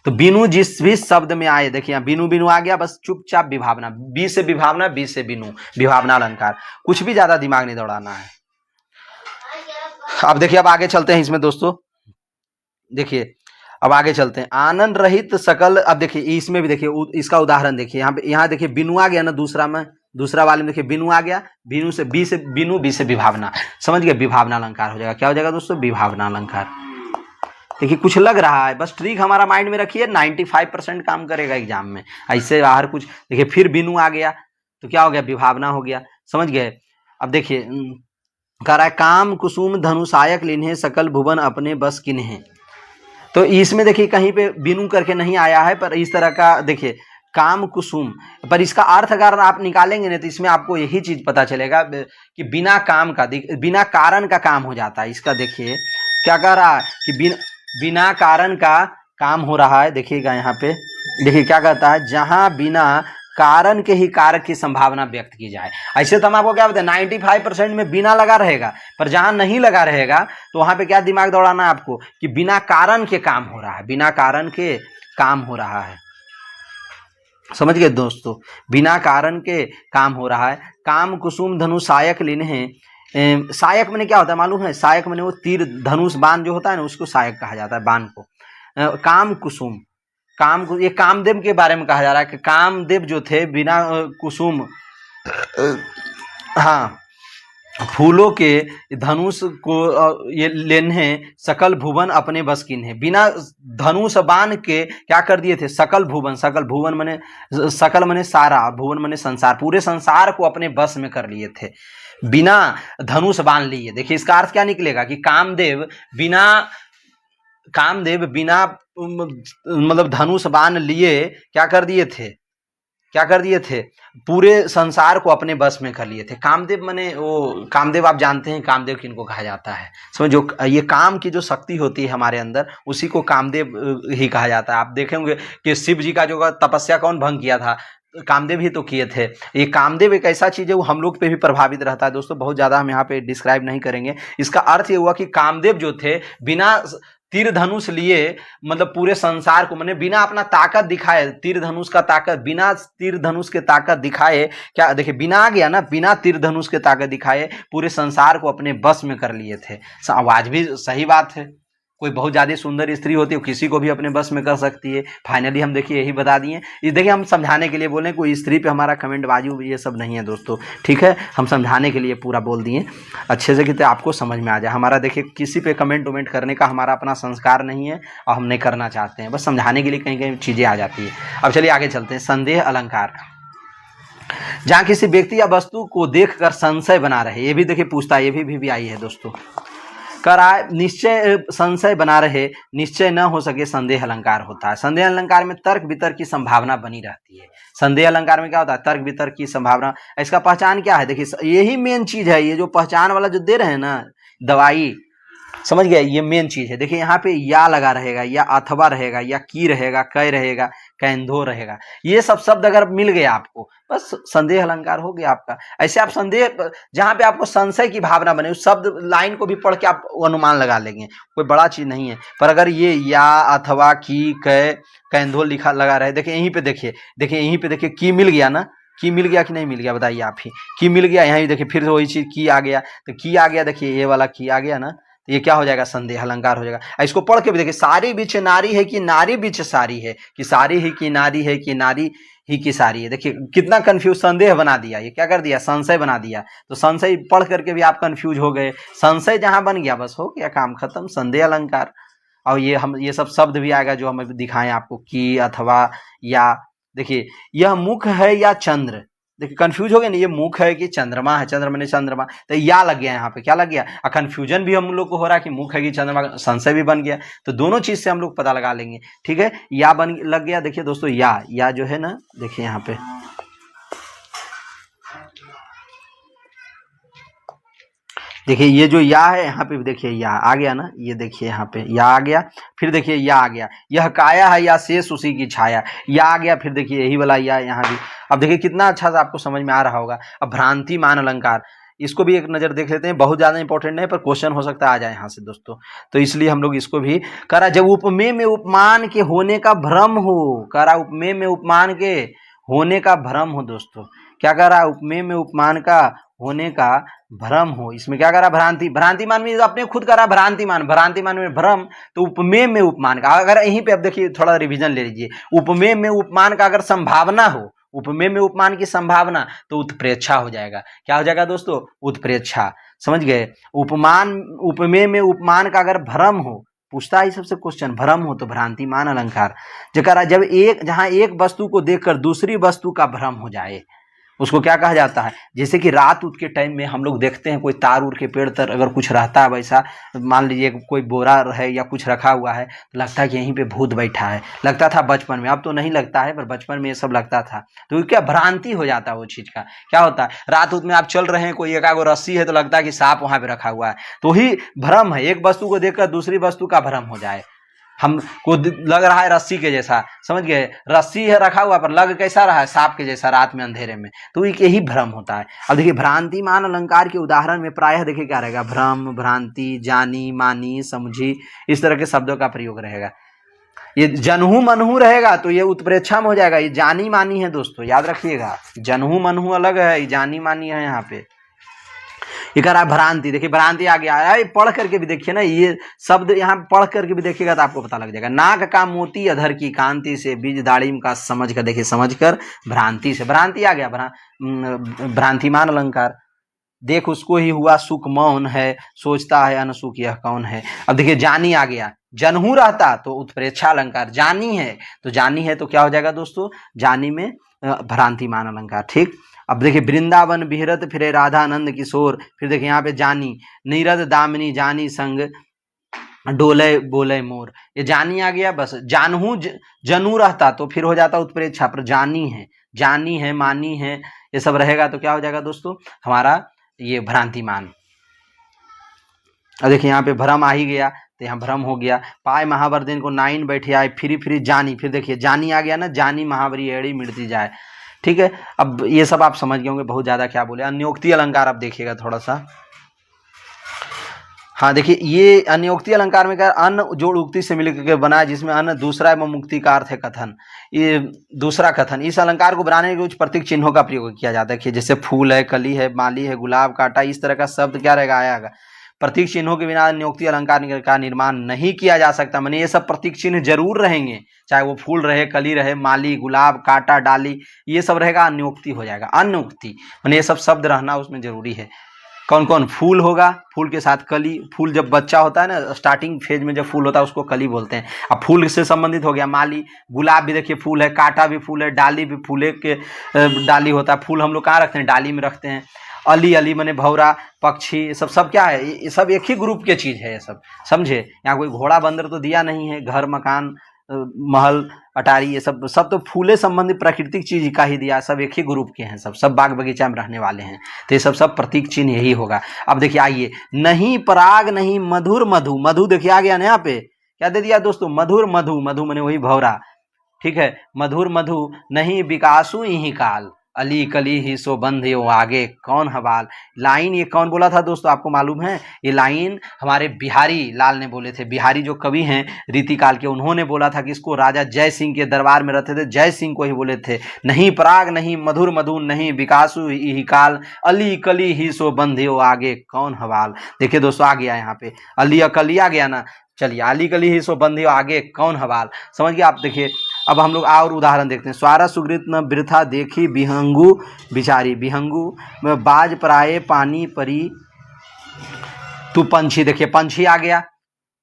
तो बिनु जिस भी शब्द में आए, देखिए यहाँ बिनु बिनु आ गया, बस चुपचाप विभावना, बी से विभावना बी से बिनु, विभावना अलंकार, कुछ भी ज्यादा दिमाग नहीं दौड़ाना है। अब देखिए अब आगे चलते हैं इसमें दोस्तों, देखिए अब आगे चलते हैं। आनंद रहित सकल, अब देखिए इसमें भी देखिए इसका उदाहरण देखिए, यहाँ देखिए बिनु आ गया ना, दूसरा वाले में देखिए बिनु आ गया, बिनु से बी से बिनु, बी से विभावना, समझ गए, विभावना अलंकार हो जाएगा। क्या हो जाएगा दोस्तों, विभावना अलंकार। देखिए कुछ लग रहा है, बस ट्रिक हमारा माइंड में रखिए, 95% काम करेगा एग्जाम में, ऐसे बाहर कुछ। देखिए फिर बिनु आ गया तो क्या हो गया, विभावना हो गया, समझ गए। अब देखिए कह रहा है काम कुसुम धनुषायक लिन्हे सकल भुवन अपने बस किन्हे, तो इसमें देखिए कहीं पे बिनु करके नहीं आया है, पर इस तरह का देखिए काम कुसुम, पर इसका अर्थ अगर आप निकालेंगे ना तो इसमें आपको यही चीज पता चलेगा कि बिना काम का, बिना कारण का काम हो जाता है। इसका देखिए क्या कह रहा है कि बिना कारण का काम हो रहा है। देखिएगा यहाँ पे देखिए क्या कहता है, जहां बिना कारण के ही कारक की संभावना व्यक्त की जाए। ऐसे तो हम आपको क्या बताए 95% में बिना लगा रहेगा, पर जहां नहीं लगा रहेगा तो वहां पे क्या दिमाग दौड़ाना है आपको कि बिना कारण के काम हो रहा है, बिना कारण के काम हो रहा है, समझ गए दोस्तों, बिना कारण के काम हो रहा है। काम कुसुम धनुष सायक लिन्हे, सायक मैंने क्या होता है मालूम है, सायक मैंने वो तीर धनुष बाण जो होता है ना उसको सायक कहा जाता है, बाण को। काम कुसुम, ये कामदेव के बारे में कहा जा रहा है कि कामदेव जो थे बिना कुसुम, हाँ फूलों के धनुष को ये लेने सकल भुवन अपने बस किन्हे, बिना धनुष बाण के क्या कर दिए थे, सकल भुवन मने सकल मने सारा, भुवन मने संसार, पूरे संसार को अपने बस में कर लिए थे, बिना धनुष बाण लिए। देखिए इसका अर्थ क्या निकलेगा कि कामदेव बिना मतलब धनुष बाण लिए क्या कर दिए थे, पूरे संसार को अपने बस में कर लिए थे। कामदेव माने वो कामदेव आप जानते हैं कामदेव किनको कहा जाता है, समझो ये काम की जो शक्ति होती है हमारे अंदर उसी को कामदेव ही कहा जाता है। आप देखेंगे कि शिव जी का जो तपस्या कौन भंग किया था, कामदेव ही तो किए थे। ये कामदेव एक ऐसा चीज है वो हम लोग पे भी प्रभावित रहता है दोस्तों, बहुत ज्यादा हम यहाँ पे डिस्क्राइब नहीं करेंगे। इसका अर्थ ये हुआ कि कामदेव जो थे बिना तीर धनुष लिए, मतलब पूरे संसार को, मैंने बिना अपना ताकत दिखाए, तीर धनुष का ताकत, बिना तीर धनुष के ताकत दिखाए, क्या देखिए बिना आ गया ना, बिना तीर धनुष के ताकत दिखाए पूरे संसार को अपने बस में कर लिए थे। आवाज भी सही बात है, कोई बहुत ज़्यादा सुंदर स्त्री होती है किसी को भी अपने बस में कर सकती है। फाइनली हम देखिए यही बता दिए, ये देखिए हम समझाने के लिए बोले, कोई स्त्री पे हमारा कमेंट बाजू ये सब नहीं है दोस्तों, ठीक है, हम समझाने के लिए पूरा बोल दिए अच्छे से कि आपको समझ में आ जाए। हमारा देखिए किसी पे कमेंट वमेंट करने का हमारा अपना संस्कार नहीं है और हम नहीं करना चाहते हैं, बस समझाने के लिए कहीं कहीं चीज़ें आ जाती है। अब चलिए आगे चलते हैं। संदेह अलंकार, जहाँ किसी व्यक्ति या वस्तु को देखकर संशय बना रहे, ये भी देखिए पूछता है, ये भी आई है दोस्तों, कर रहा है निश्चय संशय बना रहे, निश्चय न हो सके संदेह अलंकार होता है। संदेह अलंकार में तर्क वितर्क की संभावना बनी रहती है। संदेह अलंकार में क्या होता है, तर्क वितर्क की संभावना। इसका पहचान क्या है, देखिए यही मेन चीज है, ये जो पहचान वाला जो दे रहे हैं ना दवाई, समझ गया, ये मेन चीज है। देखिए यहाँ पे या लगा रहेगा, या अथवा रहेगा, या की रहेगा, कै रहेगा, कैंधो रहेगा, ये सब शब्द अगर मिल गया आपको बस संदेह अलंकार हो गया आपका। ऐसे आप संदेह, जहां पे आपको संशय की भावना बने उस शब्द लाइन को भी पढ़ के आप अनुमान लगा लेंगे, कोई बड़ा चीज नहीं है। पर अगर ये या अथवा की कै कैंधो लिखा लगा रहे, देखिए यहीं पे देखिए की मिल गया ना, की मिल गया कि नहीं मिल गया, बताइए आप ही। की मिल गया, यहाँ भी देखिए फिर वही चीज की आ गया, तो की आ गया, देखिए ये वाला की आ गया ना, तो ये क्या हो जाएगा, संदेह अलंकार हो जाएगा। इसको पढ़ के भी देखिए, सारी बीच नारी है कि नारी बीच सारी है, कि सारी ही की नारी है कि नारी ही की सारी है। देखिए कितना कंफ्यूज, संदेह बना दिया, ये क्या कर दिया, संशय बना दिया। तो संशय पढ़ करके भी आप कंफ्यूज हो गए, संशय जहां बन गया बस हो गया काम खत्म, संदेह अलंकार। और ये सब शब्द भी आएगा जो हम दिखाएं आपको, की, अथवा, या। देखिए यह मुख है या चंद्र, देखिए कंफ्यूज हो गया ना, ये मुख है कि चंद्रमा है, चंद्रमा ने चंद्रमा, तो या लग गया यहाँ पे, क्या लग गया, कंफ्यूजन भी हम लोग को हो रहा है कि मुख है कि चंद्रमा, संशय भी बन गया। तो दोनों चीज से हम लोग पता लगा लेंगे, ठीक है। या बन लग गया, देखिए दोस्तों या जो है ना, देखिए यहाँ पे देखिए ये जो या है यहाँ पे देखिए या आ गया ना, ये देखिए यहाँ पे या आ गया, फिर देखिए या आ गया, यह काया है या शेष उसी की छाया, या आ गया, फिर देखिए यही वाला या यहाँ भी। अब देखिए कितना अच्छा सा आपको समझ में आ रहा होगा। अब भ्रांति मान अलंकार, इसको भी एक नजर देख लेते हैं, बहुत ज्यादा इंपॉर्टेंट नहीं पर क्वेश्चन हो सकता है आ जाए यहाँ से दोस्तों, तो इसलिए हम लोग इसको भी करा। जब उपमेय में उपमान के होने का भ्रम हो, करा उपमेय में उपमान के होने का भ्रम हो दोस्तों, क्या करा, उपमेय में उपमान का होने का भ्रम हो, इसमें क्या करा, भ्रांति, भ्रांति मान में अपने खुद करा भ्रांति मान, भ्रांति मान में भ्रम, तो उपमेय में उपमान का, अगर यहीं पे अब देखिए थोड़ा रिवीजन ले लीजिए, उपमेय में उपमान का अगर संभावना हो, उपमेय में उपमान की संभावना, तो उत्प्रेक्षा हो जाएगा। क्या हो जाएगा दोस्तों, उत्प्रेक्षा, समझ गए। उपमान, उपमेय में उपमान का अगर भ्रम हो, पूछता है सबसे क्वेश्चन, भ्रम हो तो भ्रांति मान अलंकार। जब जहां एक वस्तु को देखकर दूसरी वस्तु का भ्रम हो जाए, उसको क्या कहा जाता है। जैसे कि रात उत के टाइम में हम लोग देखते हैं कोई तार उड़ के पेड़ तर अगर कुछ रहता है, वैसा मान लीजिए कोई बोरा है या कुछ रखा हुआ है, तो लगता है कि यहीं पे भूत बैठा है, लगता था बचपन में, अब तो नहीं लगता है पर बचपन में ये सब लगता था। तो क्या भ्रांति हो जाता है वो चीज का, क्या होता है, रात उत में आप चल रहे हैं, कोई एक आगो रस्सी है तो लगता है कि सांप वहां पे रखा हुआ है, तो ही भ्रम है, एक वस्तु को देखकर दूसरी वस्तु का भ्रम हो जाए। हमको लग रहा है रस्सी के जैसा, समझ गए, रस्सी है रखा हुआ पर लग कैसा रहा है, सांप के जैसा रात में अंधेरे में, तो यही भ्रम होता है। अब देखिए भ्रांति मान अलंकार के उदाहरण में प्रायः देखिए क्या रहेगा, भ्रम, भ्रांति, जानी, मानी, समझी, इस तरह के शब्दों का प्रयोग रहेगा। ये जनहू मनहू रहेगा तो ये उत्प्रेक्षा में हो जाएगा, ये जानी मानी है दोस्तों, याद रखिएगा, जनहू मनहू अलग है, ये जानी मानी है। यहाँ पे ये कह रहा है भ्रांति, देखिए भ्रांति आ गया, पढ़ करके भी देखिए ना, ये शब्द यहाँ पढ़ करके भी देखिएगा तो आपको पता लग जाएगा। नाक का मोती अधर की कांति से, बीज दाड़िम का समझ कर, देखिए समझ कर भ्रांति से, भ्रांति आ गया, भ्रांतिमान अलंकार। देख उसको ही हुआ सुख मौन है, सोचता है अनसुख यह कौन है। अब देखिए जानी आ गया, जनहू रहता तो उत्प्रेक्षा अलंकार, जानी है तो जानी है तो क्या हो जाएगा दोस्तों, जानी में भ्रांतिमान अलंकार, ठीक। अब देखिए वृंदावन बिहरत फिरे राधानंद किशोर, फिर देखिए यहाँ पे जानी, नीरद दामिनी जानी संग डोले बोले मोर, ये जानी आ गया, बस जानहू जनू रहता तो फिर हो जाता उत्प्रेक्षा, पर जानी है मानी है ये सब रहेगा तो क्या हो जाएगा दोस्तों, हमारा ये भ्रांतिमान। अब देखिए यहाँ पे भ्रम आ ही गया तो यहाँ भ्रम हो गया। पाए महावर दिन को नाइन बैठे आए, फिरी जानी, फिर देखिए जानी आ गया ना, जानी महावरी एड़ी मिटती जाए, ठीक है। अब ये सब आप समझ गए होंगे, बहुत ज्यादा क्या बोले। अन्योक्ति अलंकार आप देखिएगा थोड़ा सा, हाँ देखिए ये अन्योक्ति अलंकार में क्या, अन्न जोड़ उक्ति से मिलकर बना, जिसमें अन्न दूसरा एवं मुक्ति का अर्थ है कथन, ये दूसरा कथन। इस अलंकार को बनाने के कुछ प्रतीक चिन्हों का प्रयोग किया जाता है, जैसे फूल है, कली है, माली है, गुलाब, कांटा, इस तरह का शब्द क्या रहेगा, आएगा। प्रतीक चिन्हों के बिना अन्योक्ति अलंकार का निर्माण नहीं किया जा सकता, माने ये सब प्रतीक चिन्ह जरूर रहेंगे, चाहे वो फूल रहे, कली रहे, माली, गुलाब, कांटा, डाली, ये सब रहेगा, अन्योक्ति हो जाएगा। अन्योक्ति माने ये सब शब्द रहना उसमें जरूरी है। कौन कौन, फूल होगा, फूल के साथ कली, फूल जब बच्चा होता है ना, स्टार्टिंग फेज में जब फूल होता है उसको कली बोलते हैं। अब फूल से संबंधित हो गया माली, गुलाब भी देखिए फूल है, कांटा भी फूल है, डाली भी फूले के डाली होता है, फूल हम लोग कहाँ रखते हैं, डाली में रखते हैं। अली मने भौरा, पक्षी, ये सब क्या है, ये सब एक ही ग्रुप के चीज है, ये सब समझे। यहाँ कोई घोड़ा बंदर तो दिया नहीं है, घर मकान महल अटारी, ये सब तो फूले संबंधित प्राकृतिक चीज का ही दिया, सब एक ही ग्रुप के हैं, सब बाग बगीचा में रहने वाले हैं, तो ये सब प्रतीक चिन्ह यही होगा। अब देखिए आइए, नहीं पराग नहीं मधुर मधु, मधु देखिए आ गया ना, यहाँ पे क्या दे दिया दोस्तों, मधुर मधु, मधु मने वही भौरा, ठीक है। मधुर मधु नहीं विकासु यही काल, अली कली ही सो बंधे वो आगे कौन हवाल। लाइन ये कौन बोला था दोस्तों, आपको मालूम है? ये लाइन हमारे बिहारी लाल ने बोले थे। बिहारी जो कवि हैं रीतिकाल के, उन्होंने बोला था कि इसको राजा जय सिंह के दरबार में रहते थे, जय सिंह को ही बोले थे। नहीं पराग नहीं मधुर मधुन नहीं विकासु ही काल, अली कली ही सो बंधे वो आगे कौन हवाल। देखिए दोस्तों आ गया यहाँ पे अली अकली आ गया ना। चलिए अली कली ही सो बंधे आगे कौन हवाल, समझ गए आप। देखिए अब हम लोग और उदाहरण देखते हैं। स्वारा सुग्रीत न वृथा देखी बिहंगू बिचारी, बिहंगू में बाज पराए पानी परी तू पंछी। देखिए पंछी आ गया,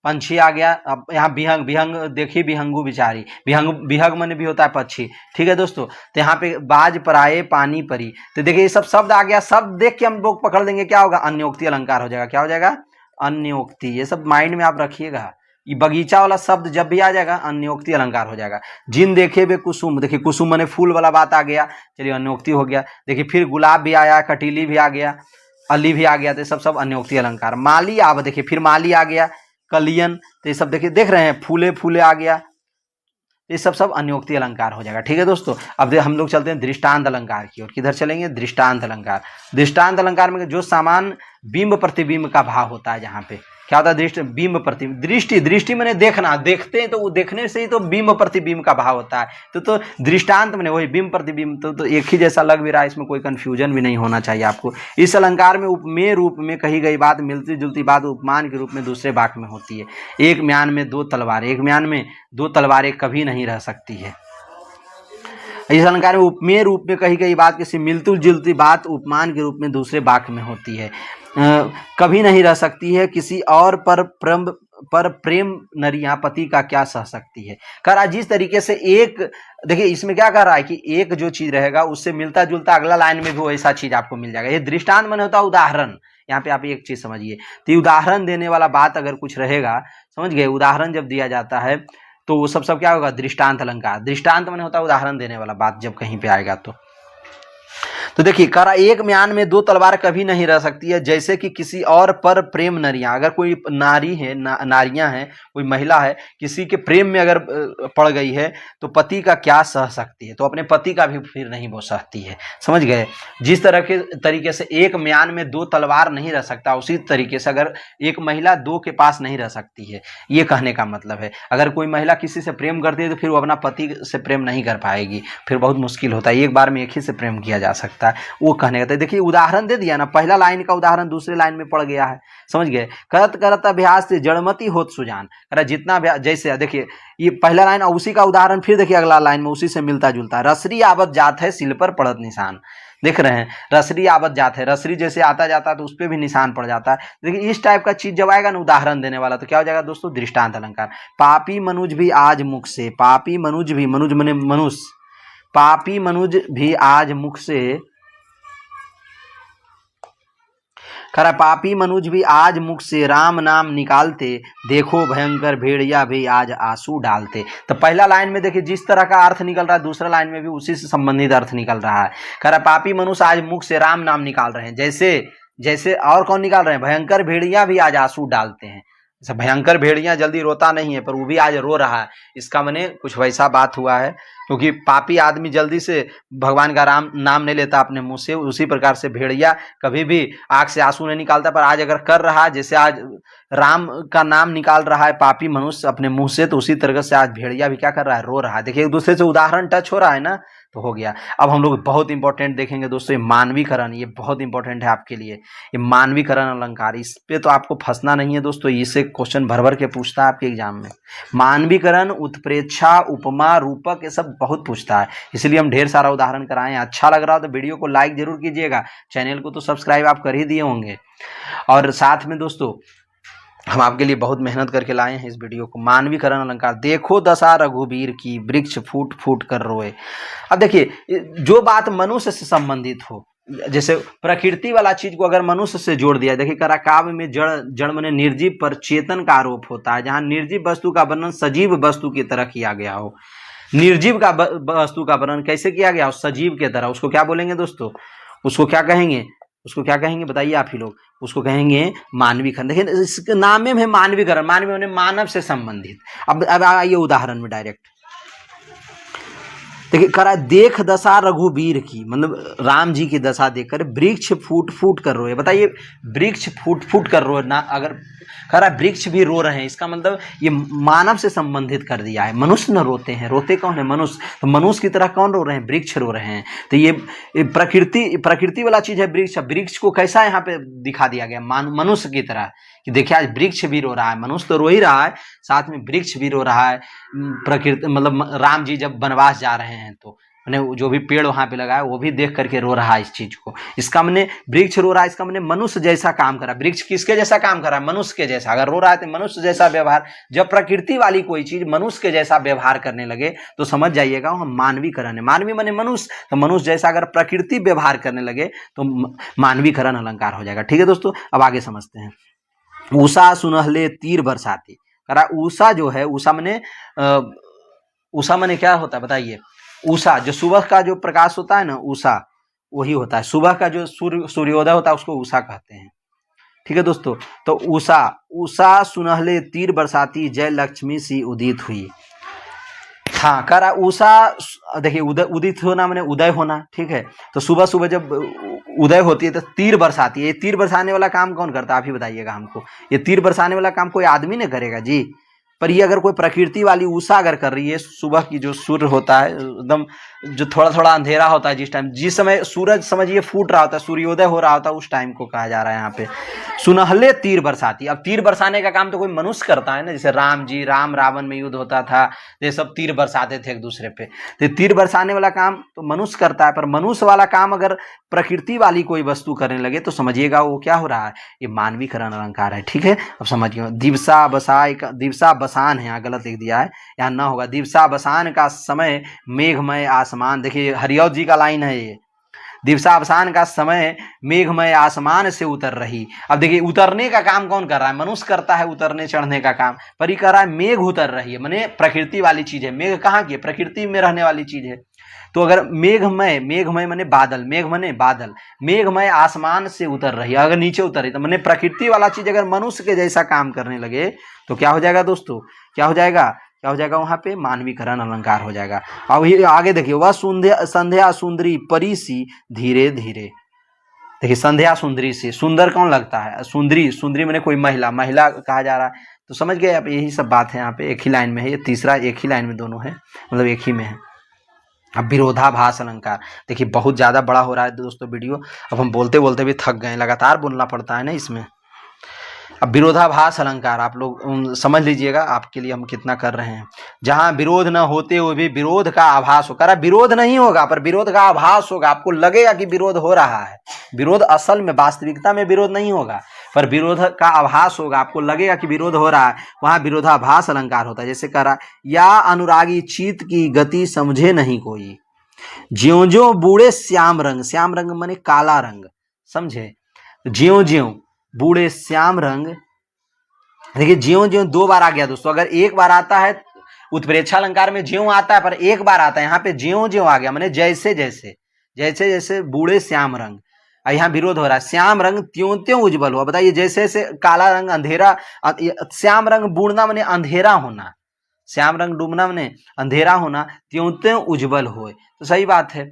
पंछी आ गया। अब यहाँ बिहंग, बिहंग देखी बिहंगू बिचारी, बिहंग बिहंग मन भी होता है पक्षी, ठीक है दोस्तों। तो यहाँ पे बाज पराए पानी परी, तो देखिए ये सब शब्द आ गया। शब्द देख के हम लोग पकड़ लेंगे, क्या होगा? अन्योक्ति अलंकार हो जाएगा। क्या हो जाएगा? अन्योक्ति। ये सब माइंड में आप रखिएगा। ये बगीचा वाला शब्द जब भी आ जाएगा अन्योक्ति अलंकार हो जाएगा। जिन देखे बे कुसुम, देखिए कुसुम माने फूल वाला बात आ गया, चलिए अन्योक्ति हो गया। देखिए फिर गुलाब भी आया, कटीली भी आ गया, अली भी आ गया, तो सब अन्योक्ति अलंकार। माली अब देखिए फिर माली आ गया, कलियन, तो ये सब देखिए देख रहे हैं, फूले फूले आ गया, ये सब अन्योक्ति अलंकार हो जाएगा, ठीक है दोस्तों। अब हम लोग चलते हैं दृष्टांत अलंकार की ओर। किधर चलेंगे? दृष्टांत अलंकार। दृष्टांत अलंकार में जो सामान बिंब प्रतिबिंब का भाव होता है, जहाँ पे क्या होता है? दृष्टि बिंब प्रतिबिंब। दृष्टि, दृष्टि मैंने देखना, देखते हैं तो वो देखने से ही तो बिंब प्रतिबिंब का भाव होता है। तो दृष्टांत मैंने वही बिंब प्रतिबिंब, तो एक ही जैसा लग भी रहा है, इसमें कोई कंफ्यूजन भी नहीं होना चाहिए आपको। इस अलंकार में उपमेय रूप में कही गई बात मिलती जुलती बात उपमान के रूप में दूसरे वाक्य में होती है। एक म्यान में दो तलवारें, एक म्यान में दो तलवारें कभी नहीं रह सकती है। इस अलंकार में उपमेय रूप में कही गई बात किसी मिलती जुलती बात उपमान के रूप में दूसरे वाक्य में होती है। कभी नहीं रह सकती है, किसी और पर प्रेम नरिया पति का क्या सह सकती है। कह रहा जिस तरीके से एक, देखिए इसमें क्या कर रहा है कि एक जो चीज रहेगा उससे मिलता जुलता अगला लाइन में भी वैसा चीज आपको मिल जाएगा। ये दृष्टांत माने होता है उदाहरण। यहाँ पे आप एक चीज समझिए, तो उदाहरण देने वाला बात अगर कुछ रहेगा, समझ गए, उदाहरण जब दिया जाता है तो वो सब क्या होगा? दृष्टांत अलंकार। दृष्टांत माने होता है उदाहरण देने वाला बात जब कहीं पे आएगा तो देखिए करा एक म्यान में दो तलवार कभी नहीं रह सकती है, जैसे कि किसी और पर प्रेम नरियां, अगर कोई नारी है, नारियां हैं, कोई महिला है, किसी के प्रेम में अगर पड़ गई है तो पति का क्या सह सकती है, तो अपने पति का भी फिर नहीं वो सहती है। समझ गए? जिस तरह के तरीके से एक म्यान में दो तलवार नहीं रह सकता, उसी तरीके से अगर एक महिला दो के पास नहीं रह सकती है, ये कहने का मतलब है। अगर कोई महिला किसी से प्रेम करती है तो फिर वो अपना पति से प्रेम नहीं कर पाएगी, फिर बहुत मुश्किल होता है। एक बार में एक ही से प्रेम किया जा सकता है, वो कहने का। देखिए उदाहरण दे दिया ना, पहला लाइन का उदाहरण दूसरे लाइन में पड़ गया है। समझ गए? करत करत अभ्यास से जड़मती होत सुजान, जितना जैसे देखिए ये पहला लाइन और उसी का उदाहरण फिर देखिए अगला लाइन में उसी से मिलता जुलता है। रसरी आवत जात है सिल पर पड़त निशान, देख रहे हैं, रसरी आवत जात है, रसरी जैसे आता जाता है तो उस पर भी निशान पड़ जाता है। देखिए इस टाइप का चीज जब आएगा ना उदाहरण देने वाला, तो क्या हो जाएगा दोस्तों? दृष्टांत अलंकार। पापी मनुज भी आज मुख से, पापी मनुज भी, मनुज मने मनुष्य, पापी मनुज भी आज मुख से, खरा पापी मनुज भी आज मुख से राम नाम निकालते, देखो भयंकर भेड़िया भी आज आंसू डालते। तो पहला लाइन में देखिए जिस तरह का अर्थ निकल रहा है, दूसरा लाइन में भी उसी से संबंधित अर्थ निकल रहा है। खरा पापी मनुष्य आज मुख से राम नाम निकाल रहे हैं, जैसे जैसे और कौन निकाल रहे हैं? भयंकर भेड़िया भी आज आंसू डालते हैं। भयंकर भेड़िया जल्दी रोता नहीं है, पर वो भी आज रो रहा है। इसका माने कुछ वैसा बात हुआ है, क्योंकि पापी आदमी जल्दी से भगवान का राम नाम नहीं लेता अपने मुंह से, उसी प्रकार से भेड़िया कभी भी आंख से आंसू नहीं निकालता, पर आज अगर कर रहा है, जैसे आज राम का नाम निकाल रहा है पापी मनुष्य अपने मुंह से, तो उसी तरह से आज भेड़िया भी क्या कर रहा है? रो रहा है। देखिए एक दूसरे से उदाहरण टच हो रहा है ना, तो हो गया। अब हम लोग बहुत इंपॉर्टेंट देखेंगे दोस्तों, ये मानवीकरण, ये बहुत इंपॉर्टेंट है आपके लिए, ये मानवीकरण अलंकार। इस पे तो आपको फंसना नहीं है दोस्तों, इससे क्वेश्चन भर भर के पूछता है आपके एग्जाम में। मानवीकरण, उत्प्रेक्षा, उपमा, रूपक, ये सब बहुत पूछता है, इसलिए हम ढेर सारा उदाहरण कराए हैं। अच्छा लग रहा हो तो वीडियो को लाइक जरूर कीजिएगा, चैनल को तो सब्सक्राइब आप कर ही दिए होंगे। और साथ में दोस्तों हम आपके लिए बहुत मेहनत करके लाए हैं इस वीडियो को। मानवीकरण अलंकार, देखो दशा रघुबीर की, वृक्ष फूट फूट कर रोए। अब देखिए जो बात मनुष्य से संबंधित हो, जैसे प्रकृति वाला चीज को अगर मनुष्य से जोड़ दिया, देखिए करा काव्य में जड़ मने निर्जीव पर चेतन का आरोप होता है, जहां निर्जीव वस्तु का वर्णन सजीव वस्तु की तरह किया गया हो। निर्जीव का वस्तु का वर्णन कैसे किया गया हो? सजीव के तरह। उसको क्या बोलेंगे दोस्तों? उसको क्या कहेंगे? उसको क्या कहेंगे बताइए आप ही लोग? उसको कहेंगे मानवीकरण। देखिए इसके नाम में है मानवीकरण, मानव मानव से संबंधित। अब आइए उदाहरण में डायरेक्ट, देखिए करा देख दशा रघुवीर की, मतलब राम जी की दशा देखकर वृक्ष फूट फूट कर रोए। बताइए वृक्ष फूट फूट कर रोए ना, अगर करा वृक्ष भी रो रहे हैं, इसका मतलब ये मानव से संबंधित कर दिया है। मनुष्य न रोते हैं, रोते कौन है? मनुष्य। तो मनुष्य की तरह कौन रो रहे हैं? वृक्ष रो रहे हैं। तो ये प्रकृति वाला चीज है वृक्ष। वृक्ष को कैसा यहाँ पे दिखा दिया गया? मनुष्य की तरह कि देखिए आज वृक्ष भी रो रहा है, मनुष्य तो रो ही रहा है, साथ में वृक्ष भी रो रहा है। प्रकृति मतलब राम जी जब वनवास जा रहे हैं तो जो भी पेड़ वहां पे लगा है वो भी देख करके रो रहा है इस चीज को। इसका मैंने वृक्ष रो रहा है, इसका मैंने मनुष्य जैसा काम करा। वृक्ष किसके जैसा काम करा? मनुष्य के जैसा। अगर रो रहा है तो मनुष्य जैसा व्यवहार। जब प्रकृति वाली कोई चीज मनुष्य के जैसा व्यवहार करने लगे तो समझ जाइएगा वह मानवीकरण है। मानवी माने मनुष्य, तो मनुष्य जैसा अगर प्रकृति व्यवहार करने लगे तो मानवीकरण अलंकार हो जाएगा। ठीक है दोस्तों, अब आगे समझते हैं। उषा सुनहले तीर बरसाती। करा उषा जो है, उषा मने क्या होता है बताइए? उषा जो सुबह का जो प्रकाश होता है ना, उषा वही होता है। सुबह का जो सूर्योदय होता है उसको उषा कहते हैं। ठीक है दोस्तों, तो उषा सुनहले तीर बरसाती जय लक्ष्मी सी उदित हुई। हाँ, कह रहा उषा, देखिए उदित होना मैंने उदय होना। ठीक है, तो सुबह सुबह जब उदय होती है तो तीर बरसाती है। ये तीर बरसाने वाला काम कौन करता है? आप ही बताइएगा हमको। ये तीर बरसाने वाला काम कोई आदमी ने करेगा जी? पर ये अगर कोई प्रकृति वाली उषा अगर कर रही है, सुबह की जो सूर्य होता है एकदम जो थोड़ा थोड़ा अंधेरा होता है, जिस समय सूरज समझिए फूट रहा होता है, सूर्योदय हो रहा होता है, उस टाइम को कहा जा रहा है यहाँ पे सुनहले तीर बरसाती। अब तीर बरसाने का काम तो कोई मनुष्य करता है ना, जैसे राम रावण में युद्ध होता था, ये सब तीर बरसाते थे एक दूसरे पे। तो तीर बरसाने वाला काम तो मनुष्य करता है, पर मनुष्य वाला काम अगर प्रकृति वाली कोई वस्तु करने लगे तो समझिएगा वो क्या हो रहा है? ये मानवीकरण अलंकार है। ठीक है, अब समझिए। दिवसा बसान है, यहाँ गलत लिख दिया है, यहाँ ना होगा। दिवसा बसान का समय मेघमय आसमान। देखिए हरिऔध जी का लाइन है ये। दिवसा बसान का समय मेघमय आसमान से उतर रही। अब देखिए उतरने का काम कौन कर रहा है? मनुष्य करता है उतरने चढ़ने का काम, पर ये कर रहा है मेघ उतर रही है, माने प्रकृति वाली चीज है। मेघ कहाँ की है? प्रकृति में रहने वाली चीज है। तो अगर मेघमय माने बादल, मेघ माने बादल, मेघमय आसमान से उतर रही है, अगर नीचे उतर रही तो माने प्रकृति वाला चीज अगर मनुष्य के जैसा काम करने लगे तो क्या हो जाएगा दोस्तों? क्या हो जाएगा वहां पे? मानवीकरण अलंकार हो जाएगा। अब ये आगे देखिए, वह संध्या सुंदरी परी सी धीरे धीरे। देखिए संध्या सुंदरी से, सुंदर कौन लगता है? सुंदरी माने कोई महिला कहा जा रहा है। तो समझ गए आप, यही सब बात है यहाँ पे, एक ही लाइन में है। ये तीसरा एक ही लाइन में दोनों है, मतलब एक ही में है। अब विरोधाभास अलंकार, देखिए बहुत ज्यादा बड़ा हो रहा है दोस्तों वीडियो, अब हम बोलते बोलते भी थक गए, लगातार बोलना पड़ता है ना इसमें। अब विरोधाभास अलंकार आप लोग समझ लीजिएगा, आपके लिए हम कितना कर रहे हैं। जहां विरोध न होते हुए भी विरोध का आभास हो, करा विरोध नहीं होगा पर विरोध का आभास होगा, आपको लगेगा कि विरोध हो रहा है। विरोध असल में वास्तविकता में विरोध नहीं होगा, पर विरोध का आभास होगा, आपको लगेगा कि विरोध हो रहा है, वहां विरोधाभास अलंकार होता है। जैसे करा, या अनुरागी चीत की गति समझे नहीं कोई, ज्यों ज्यों बूढ़े श्याम रंग माने काला रंग, समझे? ज्यों ज्यों बूढ़े श्याम रंग। देखिए ज्यों ज्यों दो बार आ गया दोस्तों, अगर एक बार आता है उत्प्रेक्षा अलंकार में ज्यों आता है, पर एक बार आता है, यहाँ पे ज्यों ज्यों आ गया, माने जैसे जैसे बूढ़े श्याम रंग। यहाँ विरोध हो रहा है, श्याम रंग त्यों त्यों उज्जवल हुआ। बताइए जैसे जैसे काला रंग अंधेरा, श्याम रंग बूढ़ना माने अंधेरा होना, श्याम रंग डूबना माने अंधेरा होना, त्यों त्यों उज्जवल हुए। तो सही बात है।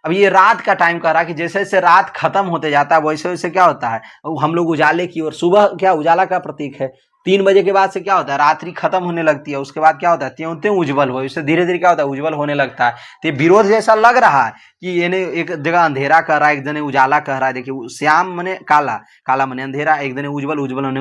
अब ये रात का टाइम कर रहा है कि जैसे जैसे रात खत्म होते जाता है वैसे वैसे क्या होता है, हम लोग उजाले की ओर। सुबह क्या उजाला का प्रतीक है, 3 बजे के बाद से क्या होता है? रात्रि खत्म होने लगती है, उसके बाद क्या होता है? त्यों त्यों उज्जवल हो, इससे धीरे धीरे क्या होता है? उज्जवल होने लगता है। तो विरोध जैसा लग रहा है कि ये एक जगह अंधेरा कर रहा है, एक जने उजाला कर रहा है। देखिए श्याम मने काला मने अंधेरा, एक जने उज्जवल मने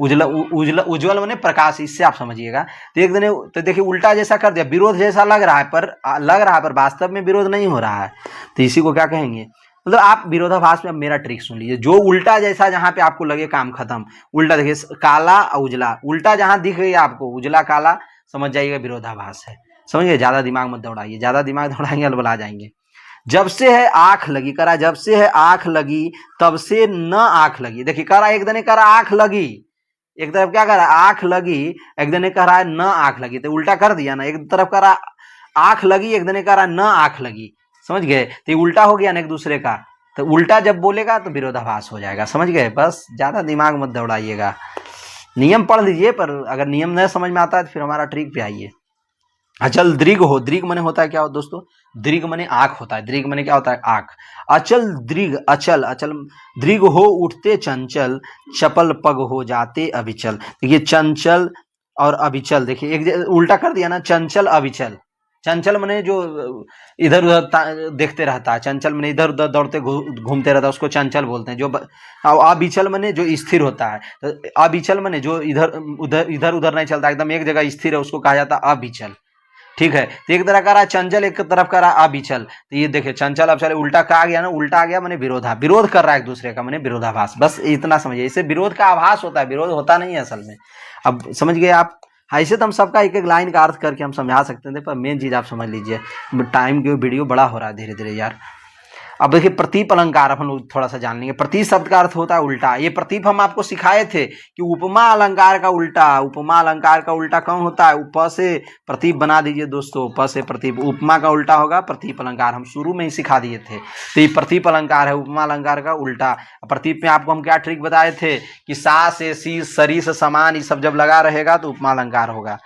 उजला, उज्जवल मने प्रकाश, इससे आप समझिएगा। तो एक दिन तो देखिए उल्टा जैसा कर दिया, विरोध जैसा लग रहा है पर वास्तव में विरोध नहीं हो रहा है। तो इसी को क्या कहेंगे? मतलब आप विरोधाभास में, अब मेरा ट्रिक सुन लीजिए, जो उल्टा जैसा जहां पे आपको लगे काम खत्म, उल्टा देखिए काला उजला, उल्टा जहां दिख गई आपको उजला काला, समझ जाइएगा विरोधाभास है। समझिए, ज्यादा दिमाग मत दौड़ाइए, ज्यादा दिमाग दौड़ाएंगे अलबला जाएंगे। जब से है आंख लगी, करा जब से है आंख लगी तब से न आंख लगी। देखिए करा एक दिन करा आंख लगी, एक तरफ क्या करा आंख लगी, एक दिन कह रहा है न आंख लगी, तो उल्टा कर दिया ना। एक तरफ करा आंख लगी, एक दिन कह रहा न आंख लगी, समझ गए? तो उल्टा हो गया ना एक दूसरे का। तो उल्टा जब बोलेगा तो विरोधाभास हो जाएगा, समझ गए? बस ज्यादा दिमाग मत दौड़ाइएगा, नियम पढ़ लीजिए, पर अगर नियम नहीं समझ में आता है तो फिर हमारा ट्रिक पे आइए। अचल दृग हो, दृग मने होता है क्या हो दोस्तों, दृग मने आंख होता है, दृग मने क्या होता है, आंख। अचल दृग, अचल अचल दृग हो उठते चंचल, चपल पग हो जाते अविचल। देखिए चंचल और अविचल, देखिए एक उल्टा कर दिया ना, चंचल अविचल। चंचल मने जो इधर उधर देखते रहता है, चंचल मने इधर उधर दौड़ते घूमते रहता है, उसको चंचल बोलते हैं। जो अविचल मने जो स्थिर होता है, तो अविचल मने जो इधर उधर नहीं चलता, एकदम एक जगह स्थिर है, उसको कहा जाता है अविचल। ठीक है, तो एक तरह का रहा चंचल, एक तरफ का रहा अविचल। तो ये देखिए चंचल अविचल उल्टा का आ गया ना, उल्टा आ गया मैंने विरोध कर रहा है एक दूसरे का, मैंने विरोधाभास। बस इतना समझिए, इससे विरोध का आभास होता है, विरोध होता नहीं है असल में। अब समझ गए आप। ऐसे तो हम सबका एक एक लाइन का अर्थ करके हम समझा सकते थे, पर मेन चीज आप समझ लीजिए, टाइम के वीडियो बड़ा हो रहा है धीरे धीरे यार। अब देखिए प्रतीप अलंकार अपन लोग थोड़ा सा जान लेंगे। प्रतीप शब्द का अर्थ होता है उल्टा। ये प्रतीप हम आपको सिखाए थे कि उपमा अलंकार का उल्टा, उपमा अलंकार का उल्टा कौन होता है, उप से प्रतीप बना दीजिए दोस्तों, उप से प्रतीप। उपमा का उल्टा होगा प्रतीप अलंकार, हम शुरू में ही सिखा दिए थे। तो ये प्रतीप अलंकार है, उपमा अलंकार का उल्टा। प्रतीप में आपको हम क्या ट्रिक बताए थे कि सा से सी सरी से समान ये सब जब लगा रहेगा तो उपमा अलंकार होगा।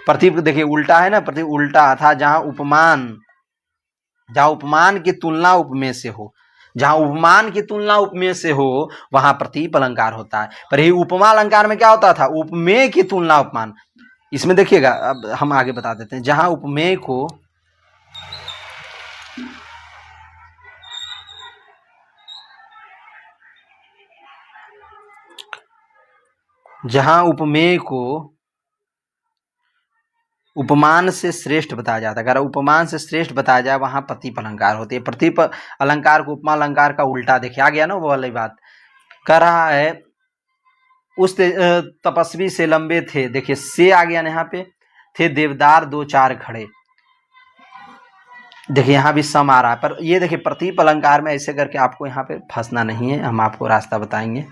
प्रतीप देखिए उल्टा है ना, प्रतीप उल्टा था जहां उपमान की तुलना उपमेय से हो, जहां उपमान की तुलना उपमेय से हो वहां प्रतीप अलंकार होता है। पर ये उपमा अलंकार में क्या होता था, उपमेय की तुलना उपमान। इसमें देखिएगा, अब हम आगे बता देते हैं, जहां उपमेय को उपमान से श्रेष्ठ बताया जाता है। अगर उपमान से श्रेष्ठ बताया जाए वहां प्रतीप अलंकार होती है। प्रतीप अलंकार को उपमा अलंकार का उल्टा देखिए आ गया ना, वो वाली बात कर रहा है। उस तपस्वी से लंबे थे, देखिए से आ गया यहाँ पे, थे देवदार दो चार खड़े। देखिए यहाँ भी सम आ रहा है, पर ये देखिए प्रतीप अलंकार में ऐसे करके आपको यहाँ पे फंसना नहीं है, हम आपको रास्ता बताएंगे।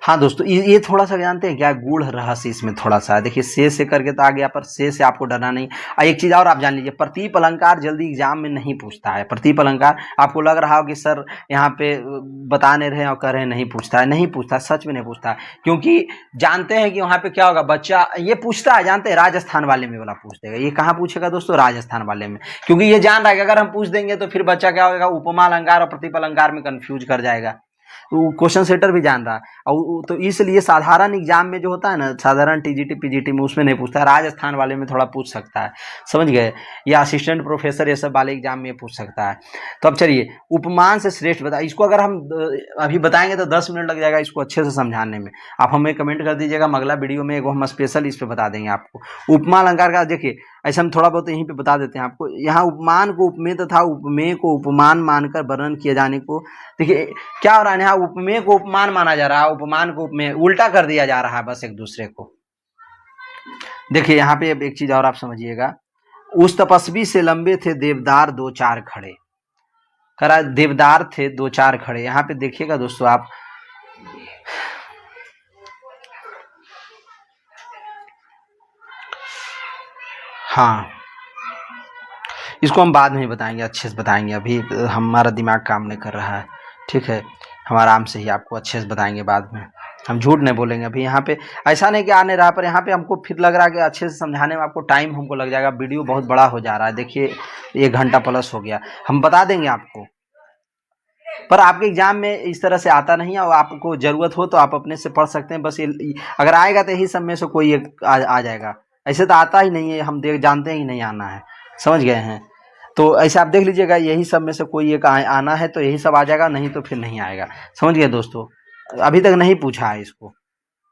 हाँ दोस्तों, ये थोड़ा सा जानते हैं क्या, गूढ़ रहस्य इसमें थोड़ा सा है। देखिए से करके तो आ गया, पर से आपको डरना नहीं। एक चीज और आप जान लीजिए, प्रतीप अलंकार जल्दी एग्जाम में नहीं पूछता है। प्रतीप अलंकार आपको लग रहा हो कि सर यहाँ पे बता नहीं रहे और कह रहे हैं नहीं पूछता है, नहीं पूछता, सच में नहीं पूछता है। क्योंकि जानते हैं कि वहाँ पे क्या होगा, बच्चा ये पूछता है, जानते हैं राजस्थान वाले में वाला पूछ देगा। ये कहाँ पूछेगा दोस्तों, राजस्थान वाले में, क्योंकि ये जान रहा है कि अगर हम पूछ देंगे तो फिर बच्चा क्या होगा, उपमा अलंकार और प्रतीप अलंकार में कंफ्यूज कर जाएगा। क्वेश्चन सेटर भी जान रहा है, और तो इसलिए साधारण एग्जाम में जो होता है ना, साधारण टीजीटी पीजीटी में उसमें नहीं पूछता है, राजस्थान वाले में थोड़ा पूछ सकता है, समझ गए, या असिस्टेंट प्रोफेसर ये सब वाले एग्जाम में पूछ सकता है। तो अब चलिए, उपमान से श्रेष्ठ बता, इसको अगर हम अभी बताएंगे तो 10 मिनट लग जाएगा इसको अच्छे से समझाने में। आप हमें कमेंट कर दीजिएगा, हम अगला वीडियो में हम स्पेशल इस पर बता देंगे आपको। उपमा अलंकार का देखिए ऐसे हम थोड़ा बहुत यहीं पे बता देते हैं आपको। यहाँ उपमान को उपमेय तथा उपमेय को उपमान मानकर वर्णन किए जाने को, देखिए क्या हो रहा है, यहाँ उपमेय को उपमान माना जा रहा है, उपमान को उपमेय, उल्टा कर दिया जा रहा है बस एक दूसरे को। देखिए यहाँ पे एक चीज और आप समझिएगा, उस तपस्वी से लंबे थे देवदार दो चार खड़े, करा देवदार थे दो चार खड़े। यहाँ पे देखिएगा दोस्तों आप, हाँ इसको हम बाद में बताएंगे, अच्छे से बताएंगे, अभी हमारा दिमाग काम नहीं कर रहा है, ठीक है, हम आराम से ही आपको अच्छे से बताएंगे बाद में, हम झूठ नहीं बोलेंगे। अभी यहाँ पे ऐसा नहीं कि आने रहा, पर यहाँ पे हमको फिर लग रहा है कि अच्छे से समझाने में आपको टाइम हमको लग जाएगा, वीडियो बहुत बड़ा हो जा रहा है। देखिए 1 घंटा प्लस हो गया, हम बता देंगे आपको, पर आपके एग्जाम में इस तरह से आता नहीं है, और आपको जरूरत हो तो आप अपने से पढ़ सकते हैं। बस ये अगर आएगा तो यही सब में से कोई एक आ जाएगा, ऐसे तो आता ही नहीं है, हम जानते हैं ही नहीं आना है, समझ गए हैं। तो ऐसे आप देख लीजिएगा, यही सब में से कोई एक आना है तो यही सब आ जाएगा, नहीं तो फिर नहीं आएगा, समझ गए दोस्तों। अभी तक नहीं पूछा है इसको,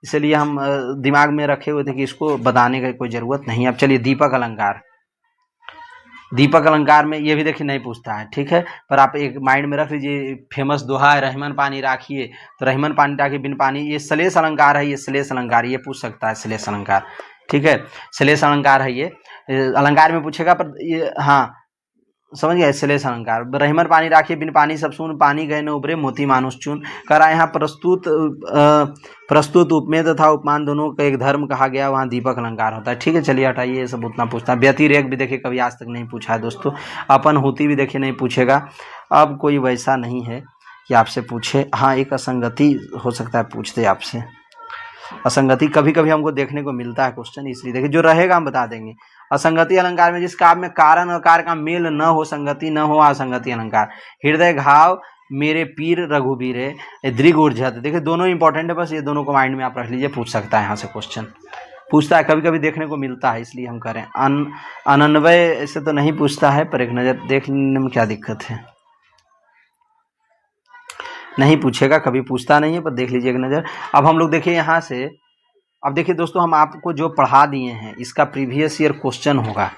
इसलिए हम दिमाग में रखे हुए थे कि इसको बताने की कोई ज़रूरत नहीं। अब चलिए दीपक अलंकार, दीपक अलंकार में ये भी देखिए नहीं पूछता है, ठीक है, पर आप एक माइंड में रख लीजिए, फेमस दोहा है, रहीमन पानी राखिए, तो रहीमन पानी राखिए बिन पानी, ये श्लेष अलंकार है, ये श्लेष अलंकार, ये पूछ सकता है श्लेष अलंकार, ठीक है, श्लेष अलंकार है, ये अलंकार में पूछेगा, पर ये हाँ समझ गए, श्लेष अलंकार। रहीमन पानी राखिए बिन पानी सब सुन, पानी गए न उबरे मोती मानुष चून। करा यहाँ प्रस्तुत उपमेय तथा उपमान दोनों का एक धर्म कहा गया, वहाँ दीपक अलंकार होता है, ठीक है। चलिए हटाइए, ये सब उतना पूछता है। व्यतिरेक भी देखिए कभी आज तक नहीं पूछा है दोस्तों, अपन होती भी देखिए नहीं पूछेगा। अब कोई वैसा नहीं है कि आपसे पूछे। हाँ, एक असंगति हो सकता है पूछ दे आपसे। असंगति कभी कभी हमको देखने को मिलता है क्वेश्चन, इसलिए देखिए जो रहेगा हम बता देंगे। असंगति अलंकार में जिस काव्य में कारण और कार्य का मेल न हो, संगति न हो, असंगति अलंकार। हृदय घाव मेरे पीर रघुबीरे, दृग ऊर्जत, देखिए दोनों इंपॉर्टेंट है, बस ये दोनों को माइंड में आप रख लीजिए, पूछ सकता है यहाँ से क्वेश्चन, पूछता है कभी कभी देखने को मिलता है, इसलिए हम करें। अनन्वय से तो नहीं पूछता है, पर एक नज़र देख लेने में क्या दिक्कत है, नहीं पूछेगा, कभी पूछता नहीं है, पर देख लीजिए एक नज़र। अब हम लोग देखिए यहाँ से, अब देखिए दोस्तों हम आपको जो पढ़ा दिए हैं इसका प्रीवियस ईयर क्वेश्चन होगा।